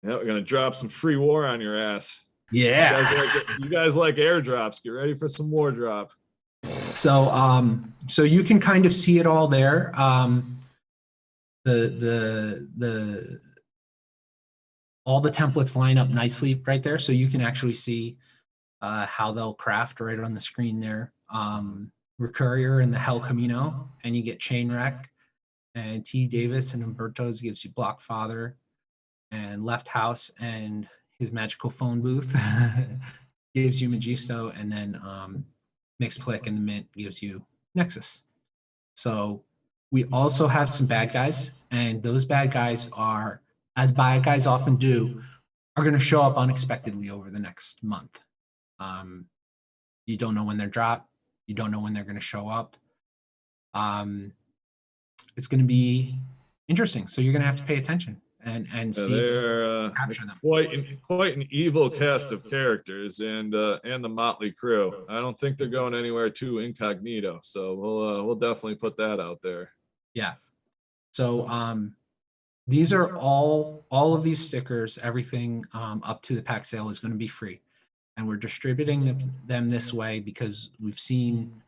yeah, we're gonna drop some free war on your ass. Yeah, you guys like airdrops. Get ready for some Wardrop. So you can kind of see it all there. All the templates line up nicely right there, so you can actually see how they'll craft right on the screen there. Recourier and the Hell Camino, and you get Chainwreck, and T. Davis and Umberto's gives you Block Father, and Left House and his magical phone booth gives you Magisto, and then Mixplick and the Mint gives you Nexus. So we also have some bad guys, and those bad guys are, as bad guys often do, are going to show up unexpectedly over the next month. You don't know when they're dropped. You don't know when they're going to show up. It's going to be interesting. So you're going to have to pay attention and see. They're quite an evil cast of characters, and the motley crew. I don't think they're going anywhere too incognito. So we'll definitely put that out there. Yeah. So these are all of these stickers. Everything up to the pack sale is going to be free. And we're distributing them this way because we've seen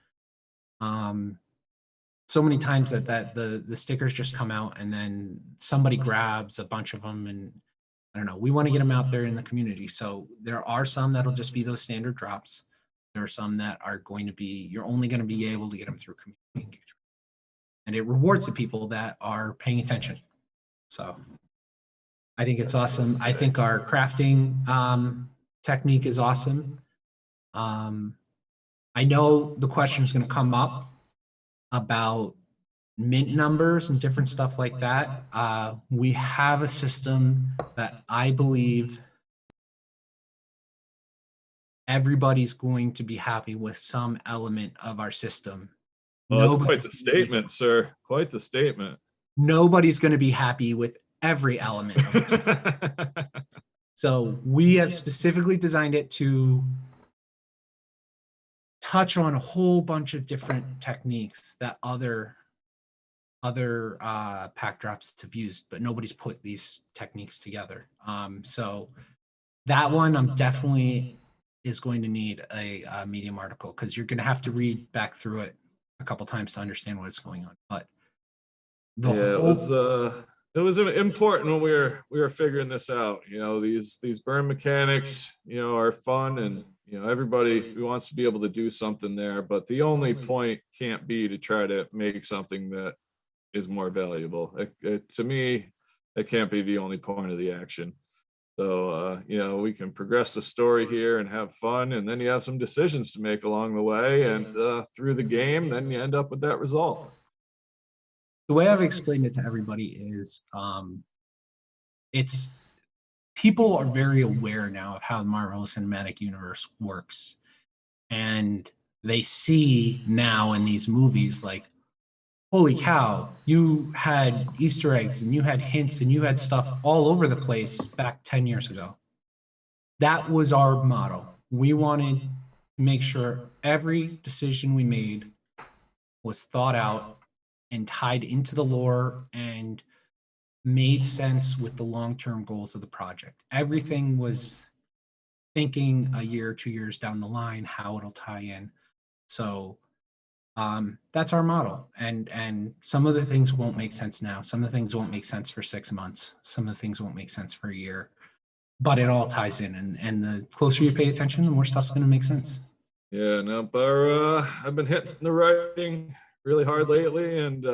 so many times that the stickers just come out and then somebody grabs a bunch of them, and I don't know, we want to get them out there in the community. So there are some that'll just be those standard drops. There are some that are going to be, you're only going to be able to get them through community engagement. And it rewards the people that are paying attention. So I think it's awesome. I think our crafting technique is awesome. I know the question is going to come up about mint numbers and different stuff like that. We have a system that I believe everybody's going to be happy with some element of our system. Oh, that's quite the statement, sir. Quite the statement. Nobody's going to be happy with every element of it. So we have specifically designed it to touch on a whole bunch of different techniques that other pack drops have used, but nobody's put these techniques together. So that one I'm definitely is going to need a Medium article, because you're going to have to read back through it a couple times to understand what's going on. But it was important when we were figuring this out. You know, these burn mechanics, you know, are fun, and you know, everybody who wants to be able to do something there, but the only point can't be to try to make something that is more valuable. To me, it can't be the only point of the action. So you know, we can progress the story here and have fun, and then you have some decisions to make along the way, and through the game, then you end up with that result. The way I've explained it to everybody is it's people are very aware now of how the Marvel Cinematic Universe works. And they see now in these movies, like, holy cow, you had Easter eggs and you had hints and you had stuff all over the place back 10 years ago. That was our motto. We wanted to make sure every decision we made was thought out and tied into the lore and made sense with the long-term goals of the project. Everything was thinking a year or 2 years down the line how it'll tie in. So that's our model. And some of the things won't make sense now. Some of the things won't make sense for 6 months. Some of the things won't make sense for a year. But it all ties in. And the closer you pay attention, the more stuff's going to make sense. Yeah, no, but I've been hitting the writing really hard lately, and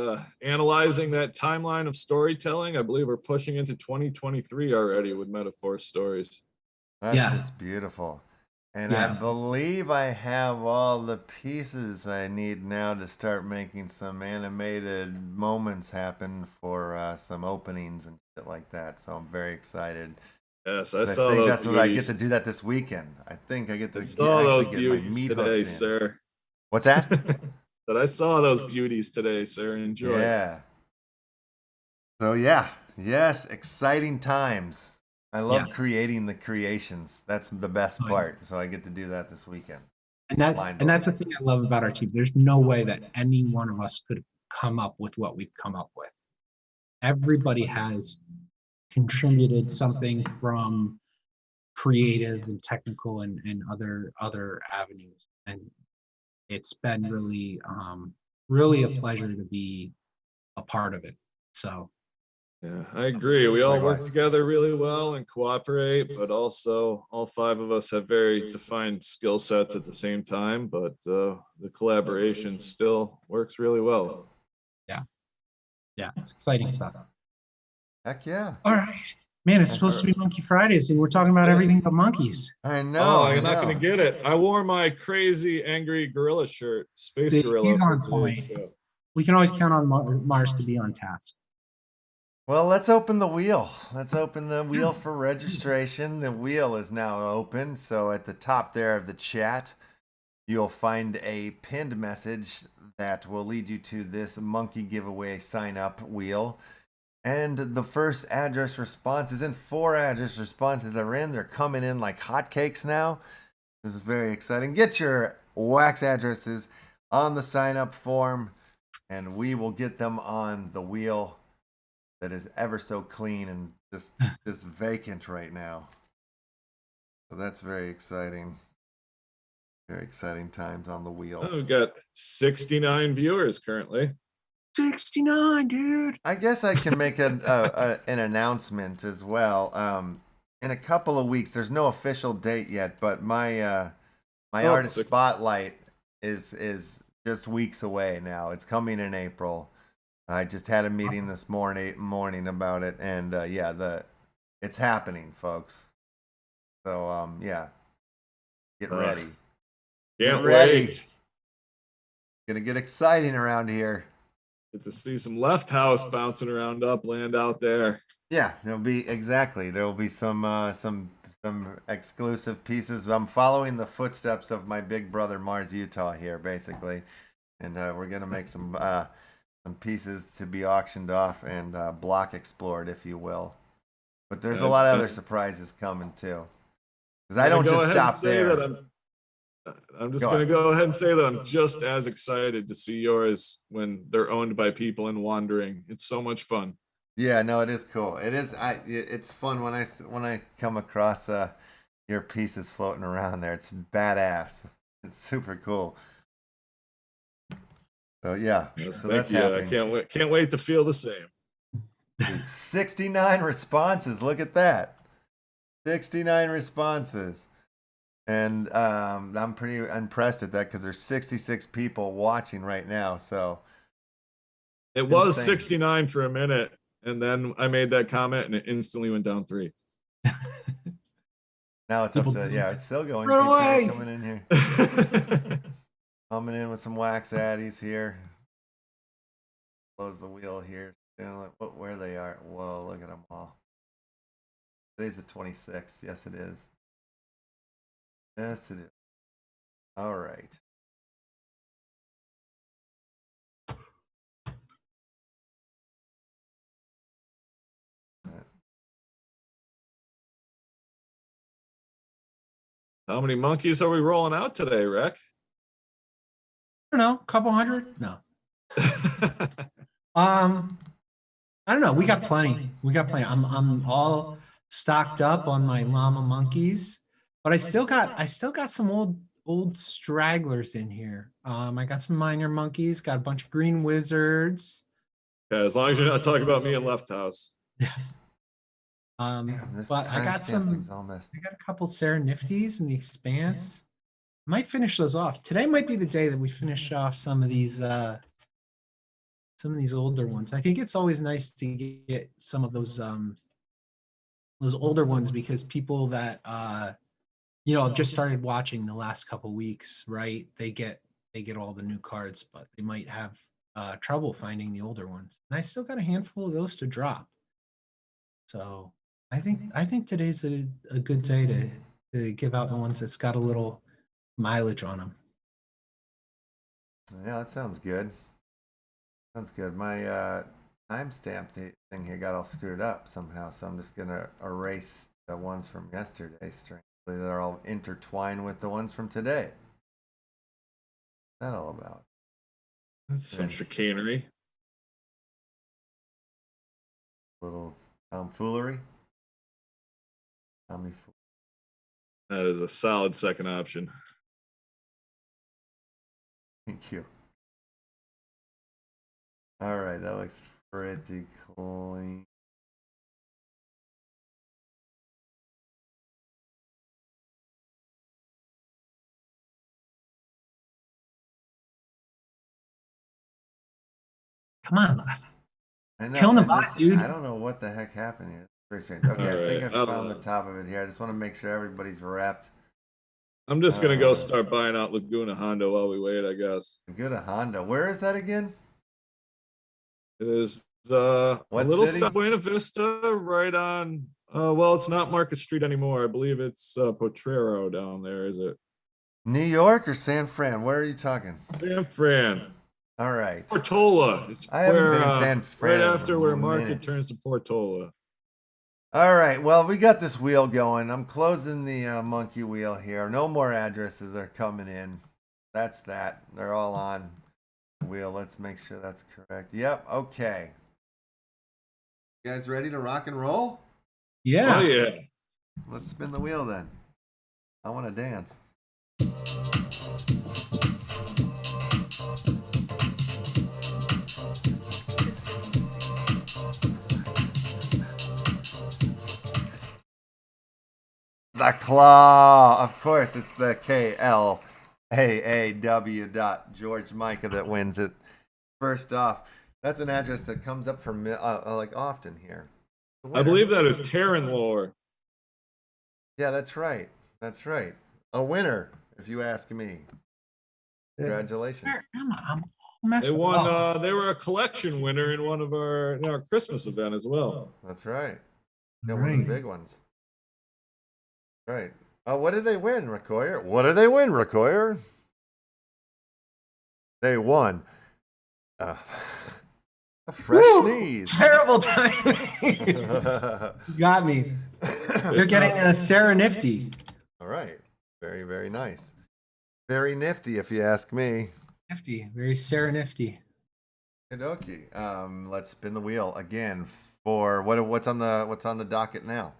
analyzing that timeline of storytelling. I believe we're pushing into 2023 already with MetaVerse stories. That's just beautiful. And I believe I have all the pieces I need now to start making some animated moments happen for some openings and shit like that. So I'm very excited. Yes, I saw think those that's beauties. what I get to do that this weekend. I think I get to saw those actually get my beauties meat today, hooks in. sir. What's that? That I saw those beauties today, sir. Enjoy. Yeah. So yeah, yes, exciting times. I love creating the creations. That's the best part. So I get to do that this weekend. And that's the thing I love about our team. There's no way that any one of us could come up with what we've come up with. Everybody has contributed something from creative and technical and other avenues. And it's been really, really a pleasure to be a part of it. So yeah, I agree. We all work Likewise. together really well and cooperate, but also all 5 of us have very defined skill sets at the same time, but the collaboration still works really well. yeah, it's exciting stuff. Heck yeah. All right. Man, it's supposed to be monKey Fridays, and we're talking about everything but monkeys. I know. Oh, I you're not know. going to get it. I wore my crazy angry gorilla shirt, Space See, Gorilla. he's on for point. today's show. We can always count on Mars to be on task. Well, let's open the wheel. Let's open the wheel for registration. The wheel is now open. So at the top there of the chat, you'll find a pinned message that will lead you to this monKey giveaway sign up wheel. And the first address responses and 4 address responses are in. They're coming in like hotcakes now. This is very exciting. Get your wax addresses on the sign up form, and we will get them on the wheel that is ever so clean and just vacant right now. So that's very exciting. Very exciting times on the wheel. Oh, we've got 69 viewers currently. 69, dude. I guess I can make an announcement as well. In a couple of weeks, there's no official date yet, but my artist spotlight is just weeks away now. It's coming in April. I just had a meeting this morning about it, and yeah, it's happening, folks. So yeah, get ready. Can't ready. wait. Gonna get exciting around here. Get to see some Left House bouncing around Upland out there. Yeah, there'll be some exclusive pieces. I'm following the footsteps of my big brother Mars Utah here, basically, and we're gonna make some pieces to be auctioned off and block explored, if you will. But there's a lot of other surprises coming too, because I don't just stop there. I'm just going to go ahead and say that I'm just as excited to see yours when they're owned by people and wandering. It's so much fun. Yeah, no, it is cool. It is. It's fun when I come across your pieces floating around there. It's badass. It's super cool. So yeah, so that's happening. I can't wait to feel the same. Dude, 69 responses. Look at that. 69 responses. And I'm pretty impressed at that because there's 66 people watching right now. So it was 69 for a minute, and then I made that comment, and it instantly went down 3. Now it's up to it's still going. Run away. Coming in here. Coming in with some wax addies here. Close the wheel here. Where they are. Whoa, look at them all. Today's the 26th. Yes, it is. Yes, it is. All right. How many monkeys are we rolling out today, Rec? I don't know, a couple hundred? No. I don't know. We got plenty. I'm all stocked up on my llama monkeys, but I still got some old stragglers in here. I got some minor monkeys, got a bunch of green wizards. Yeah, as long as you're not talking about me and Left House. Yeah. But I got a couple Serendipitys in the Expanse. Might finish those off. Today might be the day that we finish off some of these older ones. I think it's always nice to get some of those older ones because people that have just started watching the last couple weeks, right? They get all the new cards, but they might have trouble finding the older ones. And I still got a handful of those to drop. So I think today's a good day to give out the ones that's got a little mileage on them. Yeah, that sounds good. Sounds good. My timestamp thing here got all screwed up somehow, so I'm just gonna erase the ones from yesterday. Strangely, they're all intertwined with the ones from today. What's that all about? That's some chicanery. Little tomfoolery. That is a solid second option. Thank you. All right, that looks pretty clean. Come on, I know. killing the bot, dude. I don't know what the heck happened here. It's pretty strange. Okay, I think I found the top of it here. I just want to make sure everybody's wrapped. I'm just gonna go start buying out Laguna Honda while we wait, I guess. Laguna Honda. Where is that again? It is a little city? South Buena Vista, right on. Well, it's not Market Street anymore. I believe it's Potrero down there. Is it? New York or San Fran? Where are you talking? San Fran. All right. Portola. It's I haven't been in San Fran right after where Market minutes. turns to Portola. All right. Well, we got this wheel going. I'm closing the monKey wheel here. No more addresses are coming in. That's that. They're all on the wheel. Let's make sure that's correct. Yep. Okay. You guys ready to rock and roll? Yeah. Oh, yeah. Let's spin the wheel then. I want to dance. The claw, of course, it's the KLAAW. Micah that wins it. First off, that's an address that comes up for like often here. I believe that is Terran lore. Yeah, that's right. That's right. A winner, if you ask me. Congratulations. I'm messed They up. won. They were a collection winner in one of our Christmas event as well. That's right. Yeah, one of the big ones. Right. Oh, what did they win, Recourier? What did they win, Recourier? They won a fresh sneeze. Terrible timing. Got me. You're getting a Sarah Nifty. All right. Very, very nice. Very nifty, if you ask me. Nifty. Very Sarah Nifty. Okie. Let's spin the wheel again for what's on the docket now.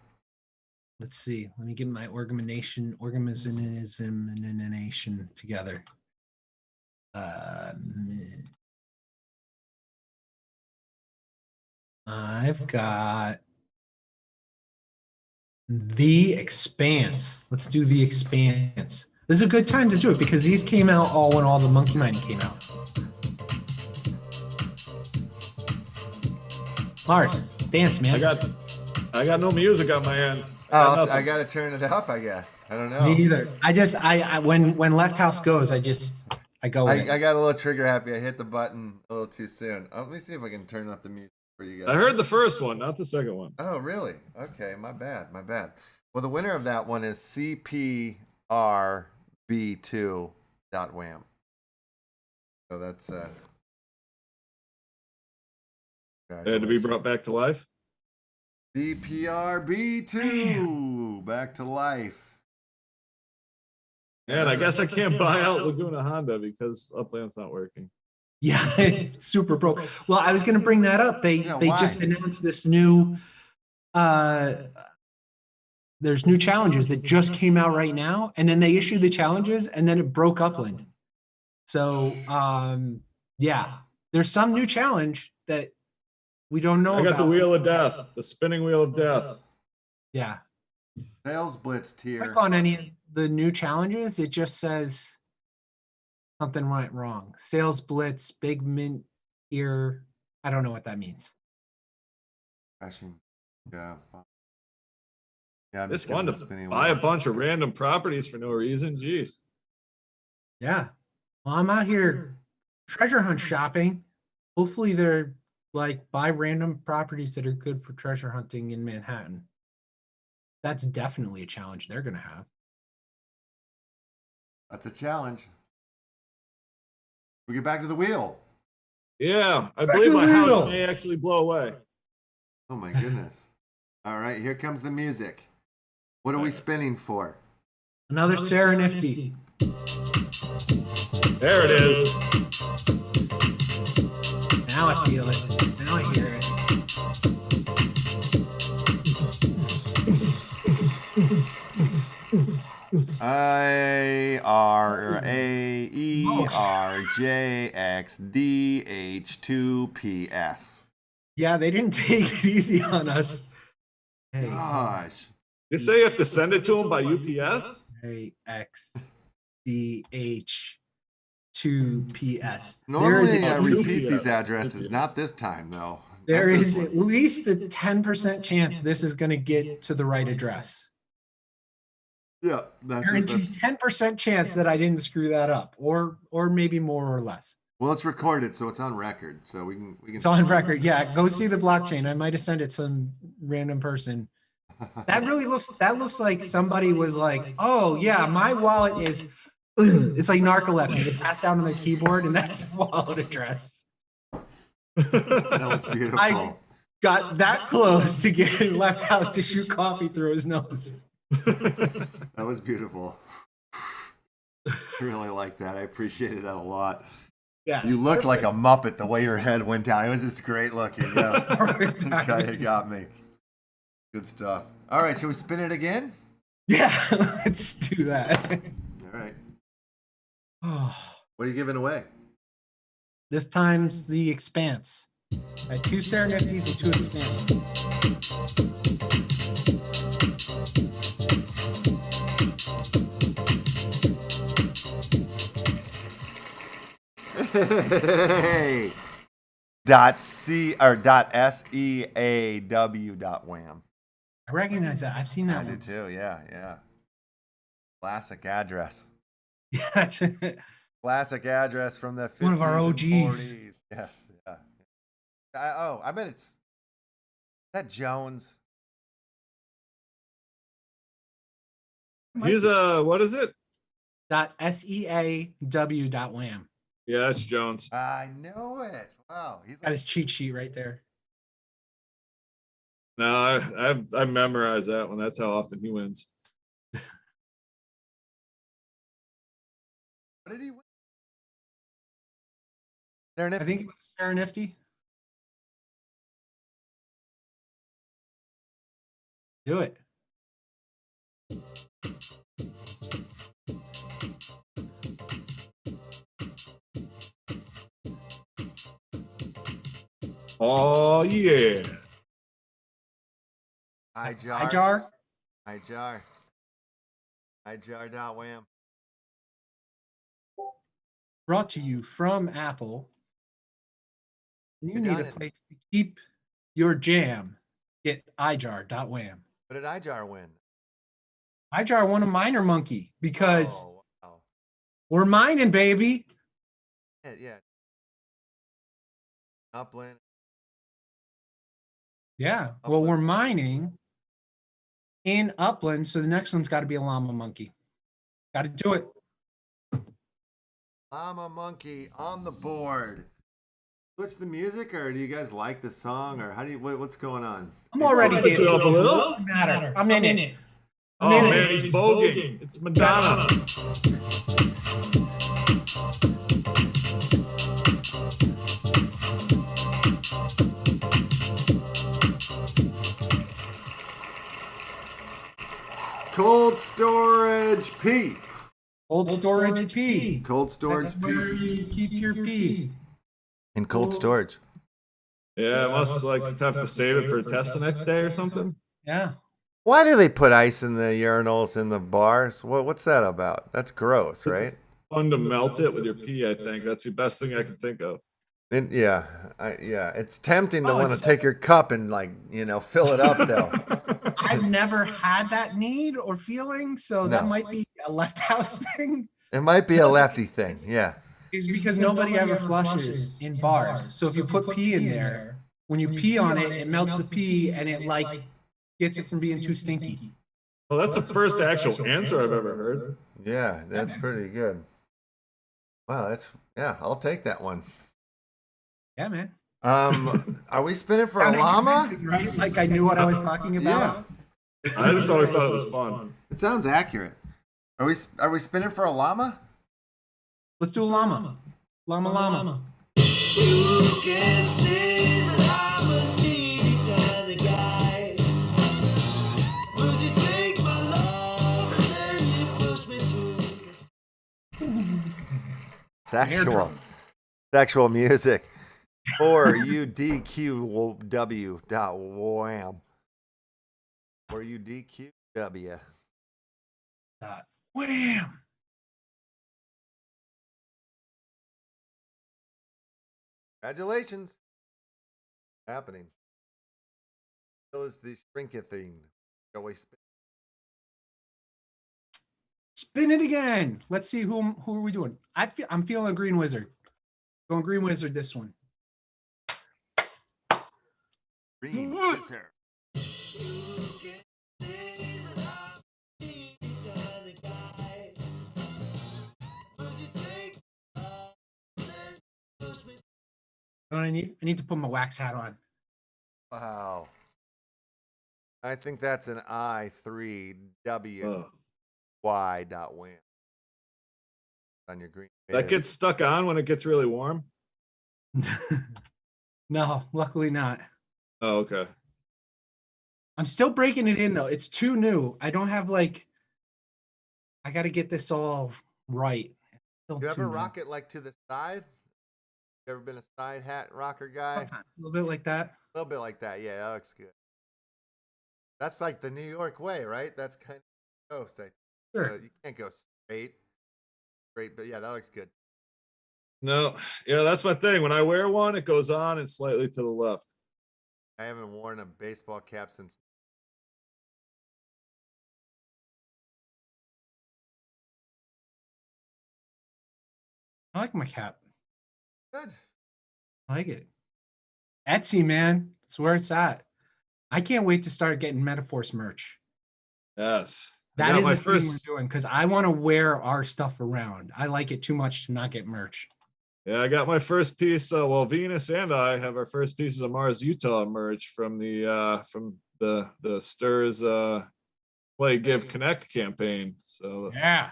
Let's see. Let me get my organism together. I've got The Expanse. Let's do The Expanse. This is a good time to do it because these came out all when all the monkey mining came out. Lars, dance, man. I got no music on my end. I got to turn it up, I guess. I don't know. Me either. When Left House goes, I go with it. I got a little trigger happy. I hit the button a little too soon. Let me see if I can turn up the music for you guys. I heard the first one, not the second one. Oh, really? Okay, my bad. Well, the winner of that one is CPRB2.wham. So that's Had to be brought back to life. CPRB2 back to life. And I guess I can't buy out Laguna Honda because Upland's not working. Yeah, super broke. Well, I was going to bring that up. They just announced this new. There's new challenges that just came out right now, and then they issued the challenges, and then it broke Upland. So, yeah, there's some new challenge that we don't know. I got the wheel of death, the spinning wheel of death. Yeah. Sales blitz tier. Click on any of the new challenges. It just says something went wrong. Sales blitz, big mint here. I don't know what that means. Crashing. Yeah. Yeah. Just wanted to buy a bunch of random properties for no reason. Jeez. Yeah. Well, I'm out here treasure hunt shopping. Hopefully they're like buy random properties that are good for treasure hunting in Manhattan. That's definitely a challenge they're going to have. That's a challenge. We get back to the wheel. Yeah, I believe my house may actually blow away. Oh my goodness. All right, here comes the music. What are we spinning for? Another Sarah Nifty. There it is. Now I feel it. Now I hear it. IRAE. Oh, RJXDH2PS. Yeah, they didn't take it easy on us. Hey, Gosh. You say you have to send it to them by UPS? JXDH2PS. Normally, I repeat these addresses, not this time, though. There is at least a 10% chance this is going to get to the right address. Yeah, that's Guaranteed 10% chance that I didn't screw that up, or maybe more or less. Well, it's recorded, so it's on record. So we can. It's on record. Yeah, go see the blockchain. I might have sent it some random person. That looks like somebody was like, oh yeah, my wallet is. It's like narcolepsy. They passed out on their keyboard, and that's the wallet address. That was beautiful. I got that close to getting Left House to shoot coffee through his nose. That was beautiful. I really like that. I appreciated that a lot. Yeah, you looked like a Muppet the way your head went down. It was just great looking. Yeah, okay, it got me. Good stuff. All right, should we spin it again? Yeah, let's do that. All right. What are you giving away? This time's the Expanse. Right, 2 Serenifties and 2 Expanses. Hey. .seaw.wham. I recognize that. I've seen that I one. do too. Yeah. Classic address. Yeah, that's it. Classic address from the 50s One of our OGs. and 40s. Yes. Yeah. I bet it's that Jones. He's what is it? .seaw.wham. Yeah, that's Jones. I know it. Wow, he's Got his cheat sheet right there. No, I memorized that one. That's how often he wins. What did he win? Serenifty? I think it was Serenifty. Do it. Oh yeah. iJar. iJar.wham. Brought to you from Apple. You need a place to keep your jam. Get iJar.wham. What did iJar win? iJar won a minor monkey because wow. we're mining, baby. Yeah. Upland. Yeah. Well, we're mining in Upland, so the next one's got to be a llama monkey. Got to do it. Llama monkey on the board. Switch the music, or do you guys like the song, or how do you? What's going on? I'm already dancing. Up a little. Doesn't matter. I'm in it. Oh man, he's voguing. It's Madonna. Cold storage P. Cold storage P. Cold storage That's where P. you keep your P. In cold storage. Yeah, it must like have to save it for a test the next day or something. Yeah. Why do they put ice in the urinals in the bars? What's that about? That's gross, right? Fun to melt it with your pee, I think. That's the best thing I can think of. And yeah, it's tempting to want to take your cup and fill it up though. I've never had that need or feeling, so that might be a Left House thing. It might be a lefty thing, yeah. Is because nobody ever flushes in bars. So if you put pee in there, when you pee on it, it melts the pee and it gets it from being too stinky. Well, that's the first actual answer I've ever heard. Yeah, that's pretty good. Wow, I'll take that one. Yeah, man. Are we spinning for a llama? Right? Like I knew what I was talking about. Yeah. I just always thought it was fun. It sounds accurate. Are we spinning for a llama? Let's do a llama. Llama. You can see that I'm a needy kind of guy. Would you take my love and then you push me to Sexual. Sexual music. Or UDQW dot wham. Or UDQW. Wham. Congratulations. Happening. So is the shrinky thing. Always Spin it again. Let's see who are we doing. I'm feeling a green wizard. Going green wizard this one. green. Yes, sir. You know what I need? I need to put my wax hat on. Wow. I think that's an I3WY dot win on your green. That gets stuck on when it gets really warm? No, luckily not. Oh, okay. I'm still breaking it in though. It's too new. I don't have like, I got to get this all right. Do you ever rock it like to the side? You ever been a side hat rocker guy? A little bit like that. A little bit like that. Yeah, that looks good. That's like the New York way, right? That's kind of coast. Sure. You can't go straight, but yeah, that looks good. No, yeah, that's my thing. When I wear one, it goes on and slightly to the left. I haven't worn a baseball cap since. I like my cap. Good. I like it. Etsy, man. That's where it's at. I can't wait to start getting Metaverse merch. Yes. That is the thing we're doing because I want to wear our stuff around. I like it too much to not get merch. Yeah, I got my first piece. Well, Venus and I have our first pieces of Mars Utah merch from the Stirs Play Give Connect campaign. So yeah,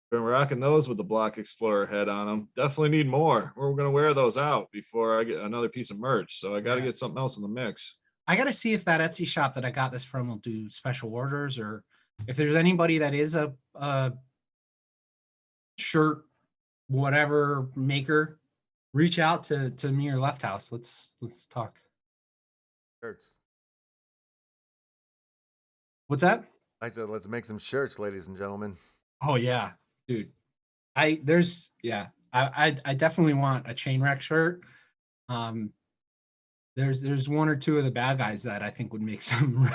been rocking those with the Block Explorer head on them. Definitely need more. We're gonna wear those out before I get another piece of merch. So I got to get something else in the mix. I got to see if that Etsy shop that I got this from will do special orders, or if there's anybody that is a shirt, whatever maker, reach out to me or Left House. Let's talk. Shirts. What's that? I said, let's make some shirts, ladies and gentlemen. Oh yeah, dude. I definitely want a chain wreck shirt. There's one or two of the bad guys that I think would make some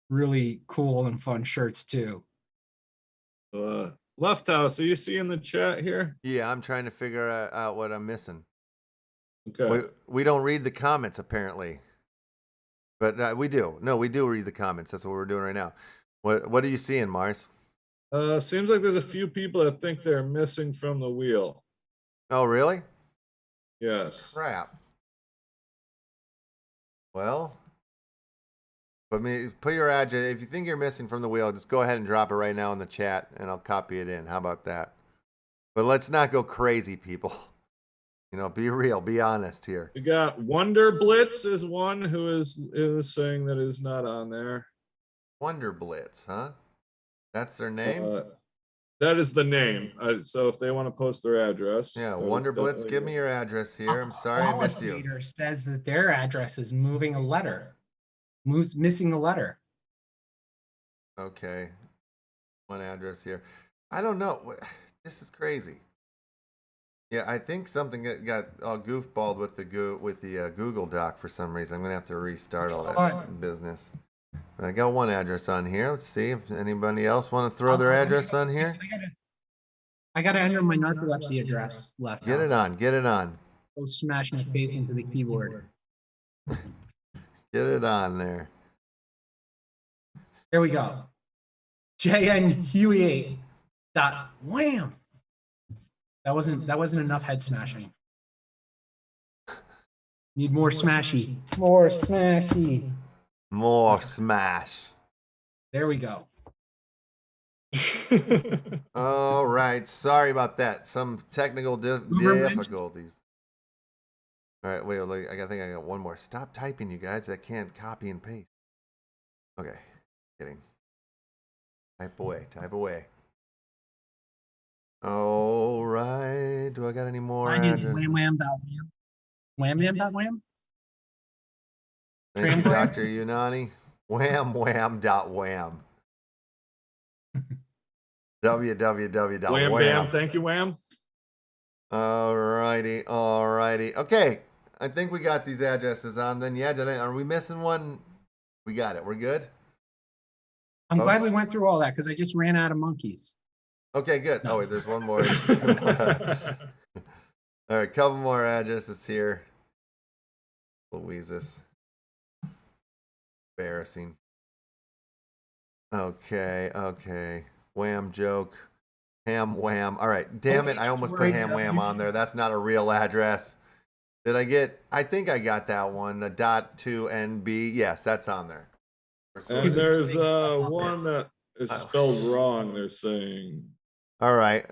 really cool and fun shirts too. Left House, are you seeing the chat here? Yeah, I'm trying to figure out what I'm missing. Okay. We don't read the comments apparently, but we do. No, we do read the comments. That's what we're doing right now. What are you seeing, Mars? Seems like there's a few people that think they're missing from the wheel. Oh, really? Yes. Crap. Well, put your address. If you think you're missing from the wheel, just go ahead and drop it right now in the chat, and I'll copy it in. How about that? But let's not go crazy, people. You know, be real, be honest here. We got Wonder Blitz is one who is saying that is not on there. Wonder Blitz, huh? That's their name? That is the name. So if they want to post their address. Yeah, Wonder Blitz, give me your address here. I'm sorry I missed you. Says that their address is missing a letter. Okay. One address here. I don't know. This is crazy. Yeah, I think something got all goofballed with the Google Doc for some reason. I'm going to have to restart all that business. I got one address on here. Let's see if anybody else want to throw their address on here. I gotta enter my narcolepsy address. Left. Get it on. Get it on. Go smash my face into the keyboard. Get it on there. There we go. JNHUE8. Wham. That wasn't enough head smashing. Need more smashy. More smashy. More smash. There we go. All right. Sorry about that. Some technical difficulties. All right. Wait. I think I got one more. Stop typing, you guys. I can't copy and paste. Okay. Kidding. Type away. Type away. All right. Do I got any more? Mine is address- wham-wham.wham. Wham-wham.wham? Thank you, Tram Dr. Unani. Wham-wham.wham. www.wham. Wham bam, thank you, Wham. All righty. Okay. I think we got these addresses on then. Yeah, are we missing one? We got it. We're good? I'm glad we Folks? went through all that because I just ran out of monkeys. Okay, good. No. Oh, wait, there's one more. All right, couple more addresses here. Louises. Embarrassing. Okay. Wham joke. Ham wham. All right, damn it. I almost put ham wham on there. That's not a real address. Did I get? I think I got that one. The .2NB. Yes, that's on there. And there's one that is spelled wrong, they're saying. All right.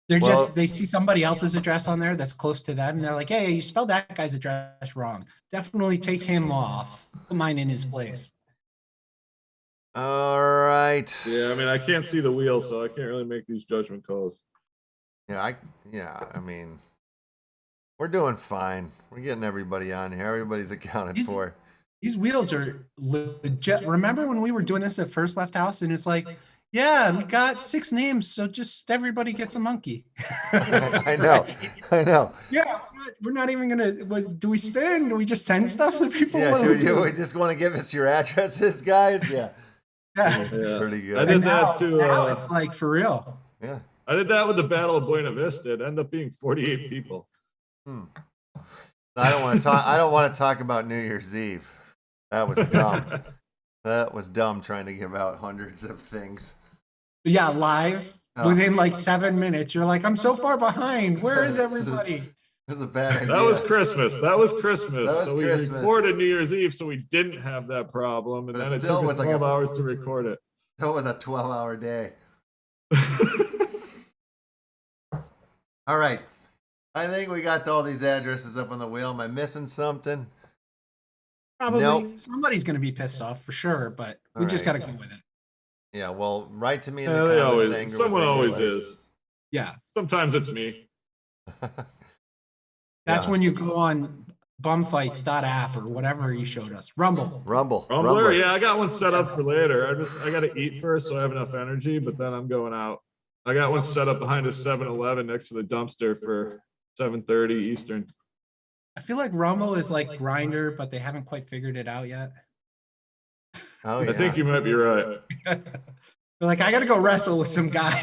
They're Well- just, they see somebody else's address on there that's close to them. And they're like, hey, you spelled that guy's address wrong. Definitely take him off. Put mine in his place. All right. Yeah, I mean, I can't see the wheel, so I can't really make these judgment calls. Yeah, I mean, we're doing fine. We're getting everybody on here. Everybody's accounted These- for. These wheels are legit. Remember when we were doing this at First Left House and it's like, yeah, we got 6 names, so just everybody gets a monkey. I know. Yeah, we're not even gonna. Do we spin? Do we just send stuff to people? Yeah, What do we should do? you just want to give us your addresses, guys? Yeah. Yeah. Yeah. Pretty good. I And did now, that too. now it's like for real. Yeah. I did that with the Battle of Buena Vista. It ended up being 48 people. I don't want to talk. I don't want to talk about New Year's Eve. That was dumb. That was dumb trying to give out hundreds of things. Yeah, live Oh. within like 7 minutes. You're like, I'm so far behind. Where is everybody? It was a bad idea. That was Christmas. That was Christmas. That was So we Christmas. recorded New Year's Eve, so we didn't have that problem. And But it then it still took us was like 12 a- hours to record it. That was a 12-hour day. All right. I think we got all these addresses up on the wheel. Am I missing something? Probably Nope. somebody's gonna be pissed off for sure, but we All just right. gotta go with it. Yeah, well, write to me in the Yeah, they comments. always, anger someone with always regulars. is. Yeah. Sometimes it's me. That's Yeah. when you go on bumfights.app or whatever you showed us. Rumble. Rumble. Rumbler, yeah, I got one set up for later. I got to eat first so I have enough energy, but then I'm going out. I got one set up behind a 7-Eleven next to the dumpster for 7:30 Eastern. I feel like Rumble is like Grindr, but they haven't quite figured it out yet. Oh, yeah. I think you might be right. They're like, I gotta go wrestle with some guy.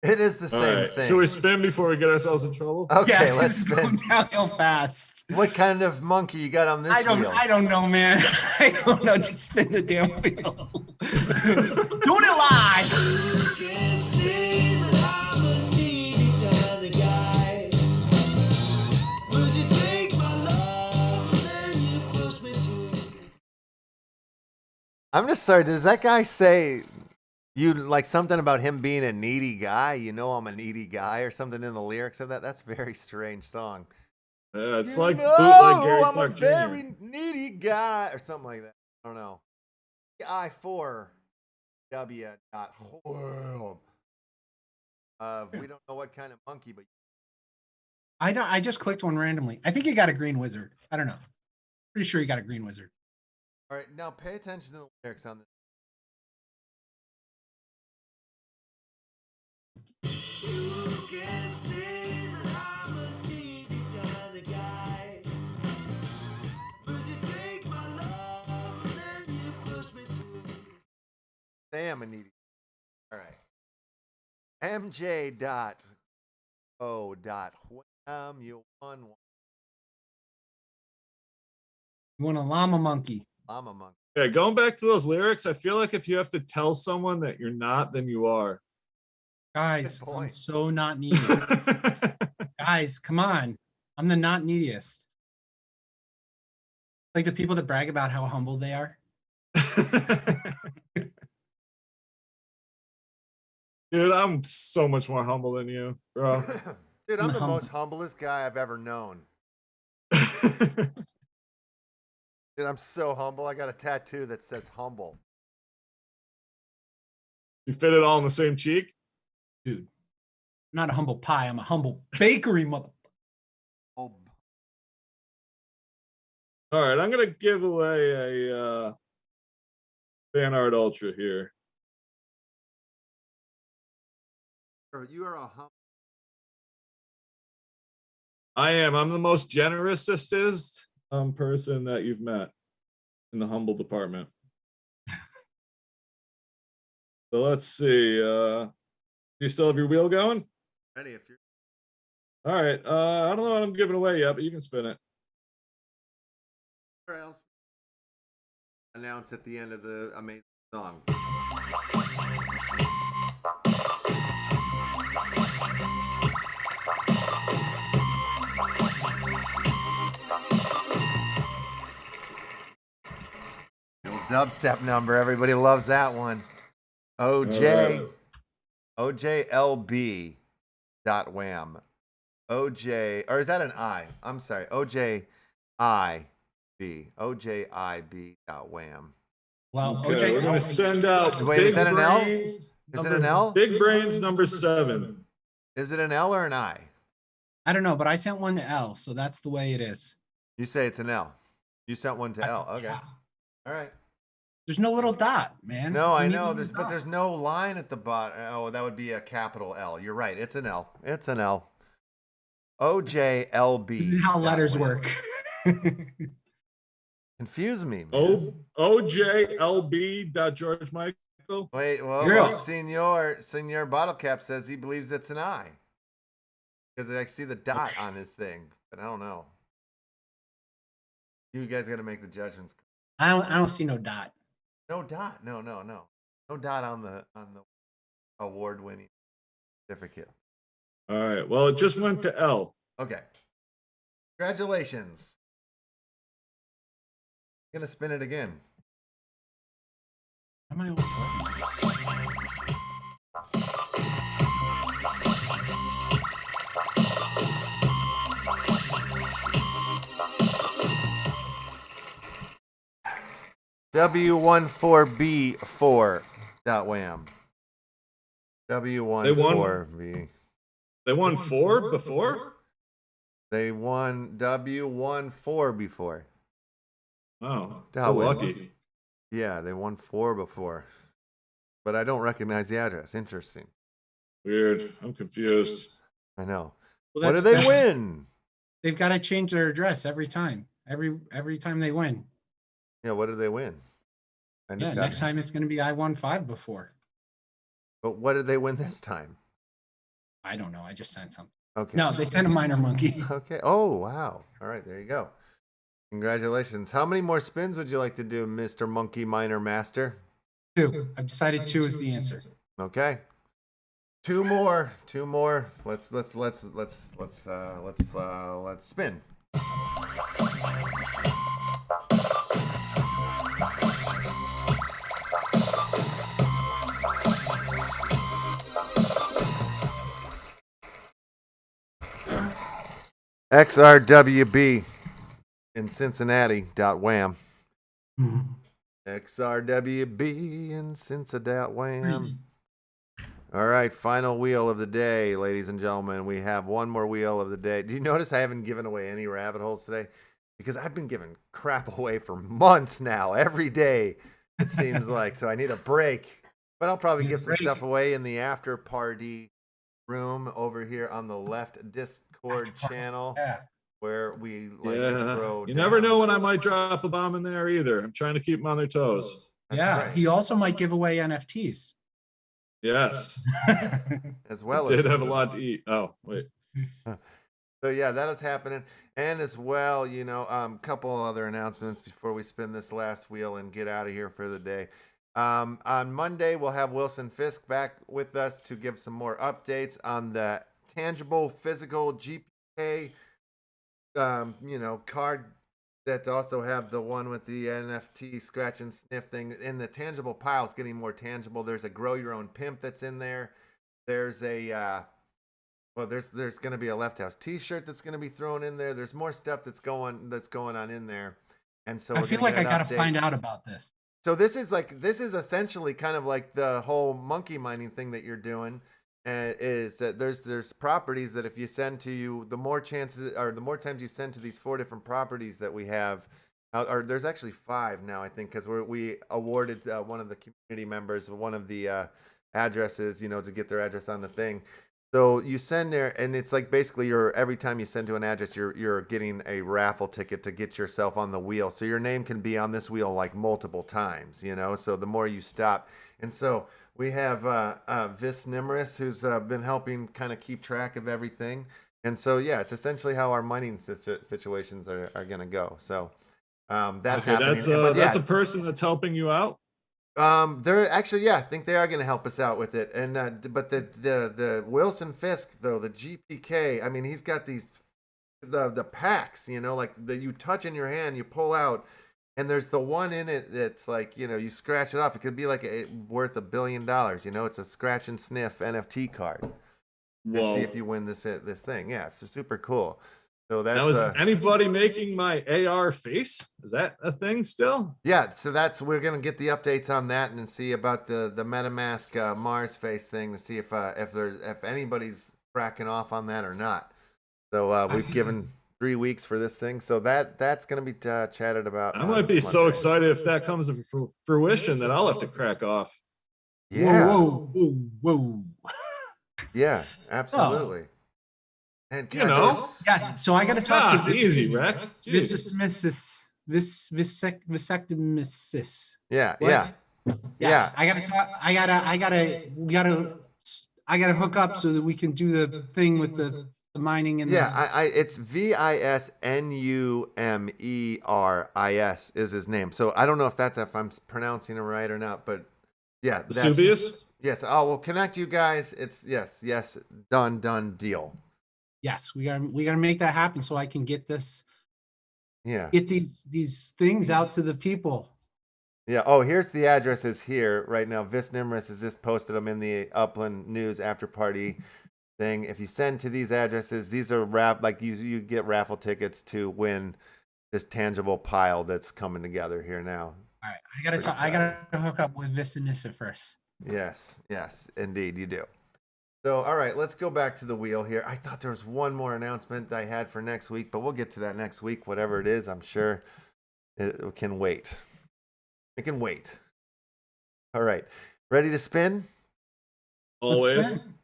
It is the All same right. thing. Should we spin before we get ourselves in trouble? Okay, Yeah, let's it's going spin. downhill fast. What kind of monkey you got on this wheel? I don't know, man. I don't know. Just spin the damn wheel. Doing it live. You can say that I'm a needy kind of guy. Would you take my love and then you push me to I'm just sorry. Does that guy say you like something about him being a needy guy? You know, I'm a needy guy, or something in the lyrics of that. That's a very strange song. Yeah, it's You like know, bootleg Gary I'm Clark a Jr. very needy guy, or something like that. I don't know. I4W.wham. We don't know what kind of monkey, but I just clicked one randomly. I think you got a green wizard. I don't know. Pretty sure you got a green wizard. all right. Now pay attention to the lyrics on this. You can say that I'm a needy kind of guy. Would you take my love and then you push me to Say I'm a needy. All right. MJ.O.Wham. You won one. You want a llama monkey? I'm a monkey. Yeah, going back to those lyrics, I feel like if you have to tell someone that you're not, then you are. Guys, Good I'm point. so not needy. Guys, come on. I'm the not neediest. Like the people that brag about how humble they are. Dude, I'm so much more humble than you, bro. Dude, I'm I'm the humble. most humblest guy I've ever known. Dude, I'm so humble. I got a tattoo that says humble. You fit it all in the same cheek? Dude, I'm not a humble pie. I'm a humble bakery mother. Oh, All right, I'm gonna give away a fan art ultra here. you are a I am. I'm the most generousest person that you've met in the humble department. So let's see. Do you still have your wheel going? ready if you're. All right. I don't know what I'm giving away yet, but you can spin it. Or else announce at the end of the amazing song. Dubstep number. Everybody loves that one. OJ. OJLB. .wham. OJ. Or is that an I? I'm sorry. OJIB. OJIB. .wham. Well, Okay, OJ, we're gonna send out. Wait, Big is that an L? Brains Is it number- an L? Big Brains number 7. Is it an L or an I? I don't know, but I sent one to L, so that's the way it is. You say it's an L. You sent one to L. Okay. Yeah. All right. There's no little dot, man. No, You I need know. a little But dot. there's no line at the bottom. Oh, that would be a capital L. You're right. It's an L. It's an L. OJLB. This is how letters work. Confuse me, man. OJLB. George Michael. Wait, well, Girl. Senor Bottle Cap says he believes it's an I. Because I see the dot on his thing, but I don't know. You guys got to make the judgments. I don't see no dot. No dot. No dot on the award-winning certificate. All right. Well, it just went to L. Okay. Congratulations. I'm gonna spin it again. Am I always- W14B4. .wham. W14B. They won 4 before? They won W14 before. Wow. How So well. lucky. Yeah, they won 4 before. But I don't recognize the address. Interesting. Weird. I'm confused. I know. Well, What do that's- they win? They've got to change their address every time. Every time they win. Yeah, what did they win? I just Yeah, got next it. time it's going to be I won 5 before. But what did they win this time? I don't know. I just sent something. Okay. No, they sent a minor monkey. Okay. Oh, wow. All right, there you go. Congratulations. How many more spins would you like to do, Mr. Monkey Minor Master? 2. I've decided 2 is the answer. Okay. 2 more. 2 more. Let's spin. XRWB in Cincinnati. .wham. XRWB in Cincinnati. .wham. All right, final wheel of the day, ladies and gentlemen. We have one more wheel of the day. Do you notice I haven't given away any rabbit holes today? Because I've been giving crap away for months now, every day, it seems like. So I need a break. But I'll probably give some stuff away in the after party room over here on the left Discord channel, Yeah. where we like to throw You never down. know when I might drop a bomb in there either. I'm trying to keep them on their toes. That's Yeah. right. He also might give away NFTs. Yes. As well as Did have a lot to eat. Oh, wait. So yeah, that is happening. And as well, you know, couple other announcements before we spin this last wheel and get out of here for the day. On Monday, we'll have Wilson Fisk back with us to give some more updates on the tangible physical GPK, you know, card that also have the one with the NFT scratch and sniff thing. In the tangible pile, it's getting more tangible. There's a grow your own pimp that's in there. There's a well, there's going to be a Left House T-shirt that's going to be thrown in there. There's more stuff that's going on in there, and so I we're feel gonna like I get got an to update. find out about this. So this is essentially kind of like the whole monkey mining thing that you're doing. Is that there's properties that if you send to you, the more chances or the more times you send to these 4 different properties that we have, or there's actually 5 now, I think, because we awarded one of the community members one of the addresses, to get their address on the thing. So you send there, and it's like basically every time you send to an address, you're getting a raffle ticket to get yourself on the wheel. So your name can be on this wheel like multiple times, So the more you stop, and so we have thru, who's been helping kind of keep track of everything. And so yeah, it's essentially how our mining situations are going to go. So that's happening. That's a person that's helping you out. They're actually, yeah, I think they are going to help us out with it. And but the Wilson Fisk though, the GPK, I mean, he's got these the packs, like that you touch in your hand, you pull out, and there's the one in it that's like, you scratch it off. It could be like worth $1 billion. It's a scratch and sniff NFT card. To see if you win this thing. Yeah, it's super cool. So that's. Now, is anybody making my AR face? Is that a thing still? Yeah, so we're gonna get the updates on that and see about the MetaMask Mars face thing to see if anybody's cracking off on that or not. So we've given 3 weeks for this thing, so that's gonna be chatted about. I might be so excited if that comes to fruition that I'll have to crack off. Yeah. Whoa. Yeah, absolutely. And yes. So I got to talk to easy, Rec. Mrs. Vasectomist. Yeah. I gotta hook up so that we can do the thing with the mining and it's VISNUMERIS is his name. So I don't know if I'm pronouncing it right or not, but yeah. Vesuvius? Yes. Oh, we'll connect you guys. It's yes. Done deal. Yes, we gotta make that happen so I can get this. Yeah. Get these things out to the people. Yeah. Oh, here's the addresses here right now. thru has just posted them in the Upland News after party thing. If you send to these addresses, these are you get raffle tickets to win this tangible pile that's coming together here now. All right, I gotta hook up with thru first. Yes, indeed you do. So, all right, let's go back to the wheel here. I thought there was one more announcement I had for next week, but we'll get to that next week, whatever it is. I'm sure it can wait. It can wait. All right, ready to spin? Always. Let's spin.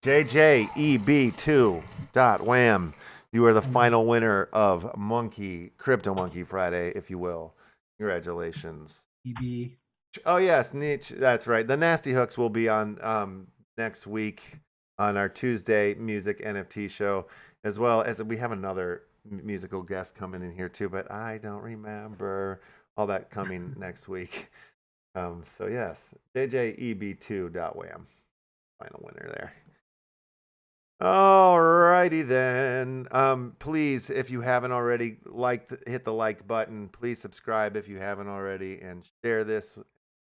JJEB2.wham. You are the final winner of CryptomonKey Friday, if you will. Congratulations. EB. Oh, yes, Nietzsche. That's right. The Nasty Hooks will be on next week on our Tuesday music NFT show, as well as we have another musical guest coming in here too, but I don't remember. All that coming next week. So, yes, JJEB2.wham. Final winner there. Alrighty then. Please, if you haven't already, hit the like button. Please subscribe if you haven't already, and share this.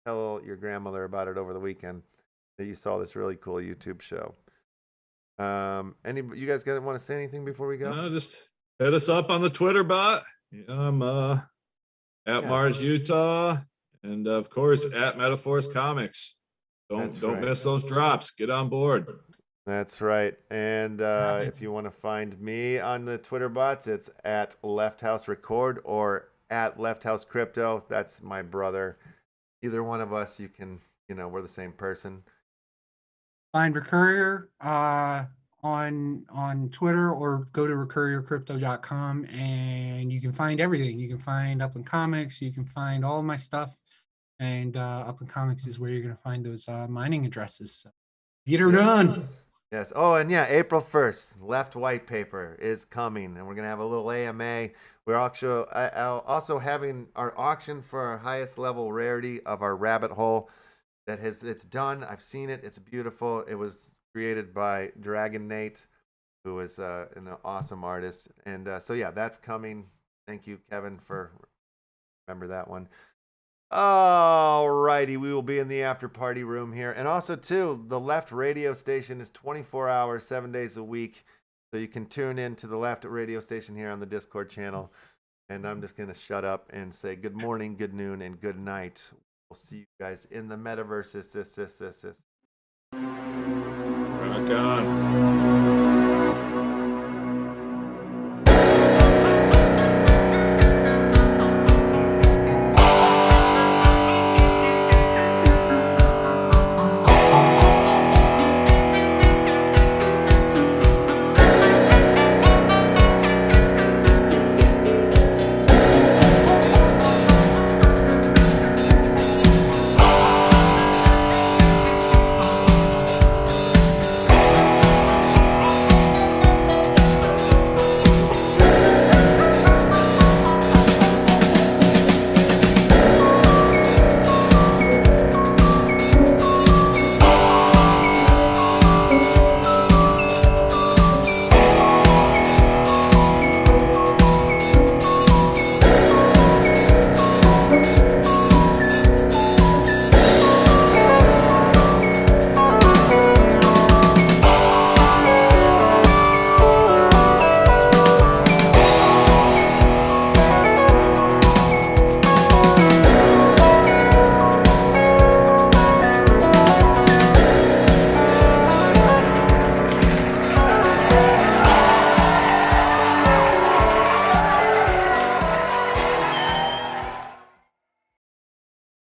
Tell your grandmother about it over the weekend that you saw this really cool YouTube show. You guys want to say anything before we go? No, just hit us up on the Twitter bot. I'm at Mars Utah, and of course at MetaVerses Comics. Don't miss those drops. Get on board. That's right. And if you want to find me on the Twitter bots, it's at Left House Record or at Left House Crypto. That's my brother. Either one of us, you can, we're the same person. Find Recourier on Twitter, or go to recouriercrypto.com and you can find everything. You can find Upland Comics. You can find all of my stuff. And Upland Comics is where you're going to find those mining addresses. So get her done. Yes. Oh, and yeah, April 1st, Left White Paper is coming, and we're going to have a little AMA. We're also having our auction for our highest level rarity of our rabbit hole. It's done. I've seen it. It's beautiful. It was created by Dragon Nate, who is an awesome artist. And so, yeah, that's coming. Thank you, Kevin, for remember that one. All righty, we will be in the after party room here. And also, too, the Left radio station is 24 hours, 7 days a week. So you can tune in to the Left radio station here on the Discord channel. And I'm just going to shut up and say good morning, good noon, and good night. We'll see you guys in the metaverses. Rock on.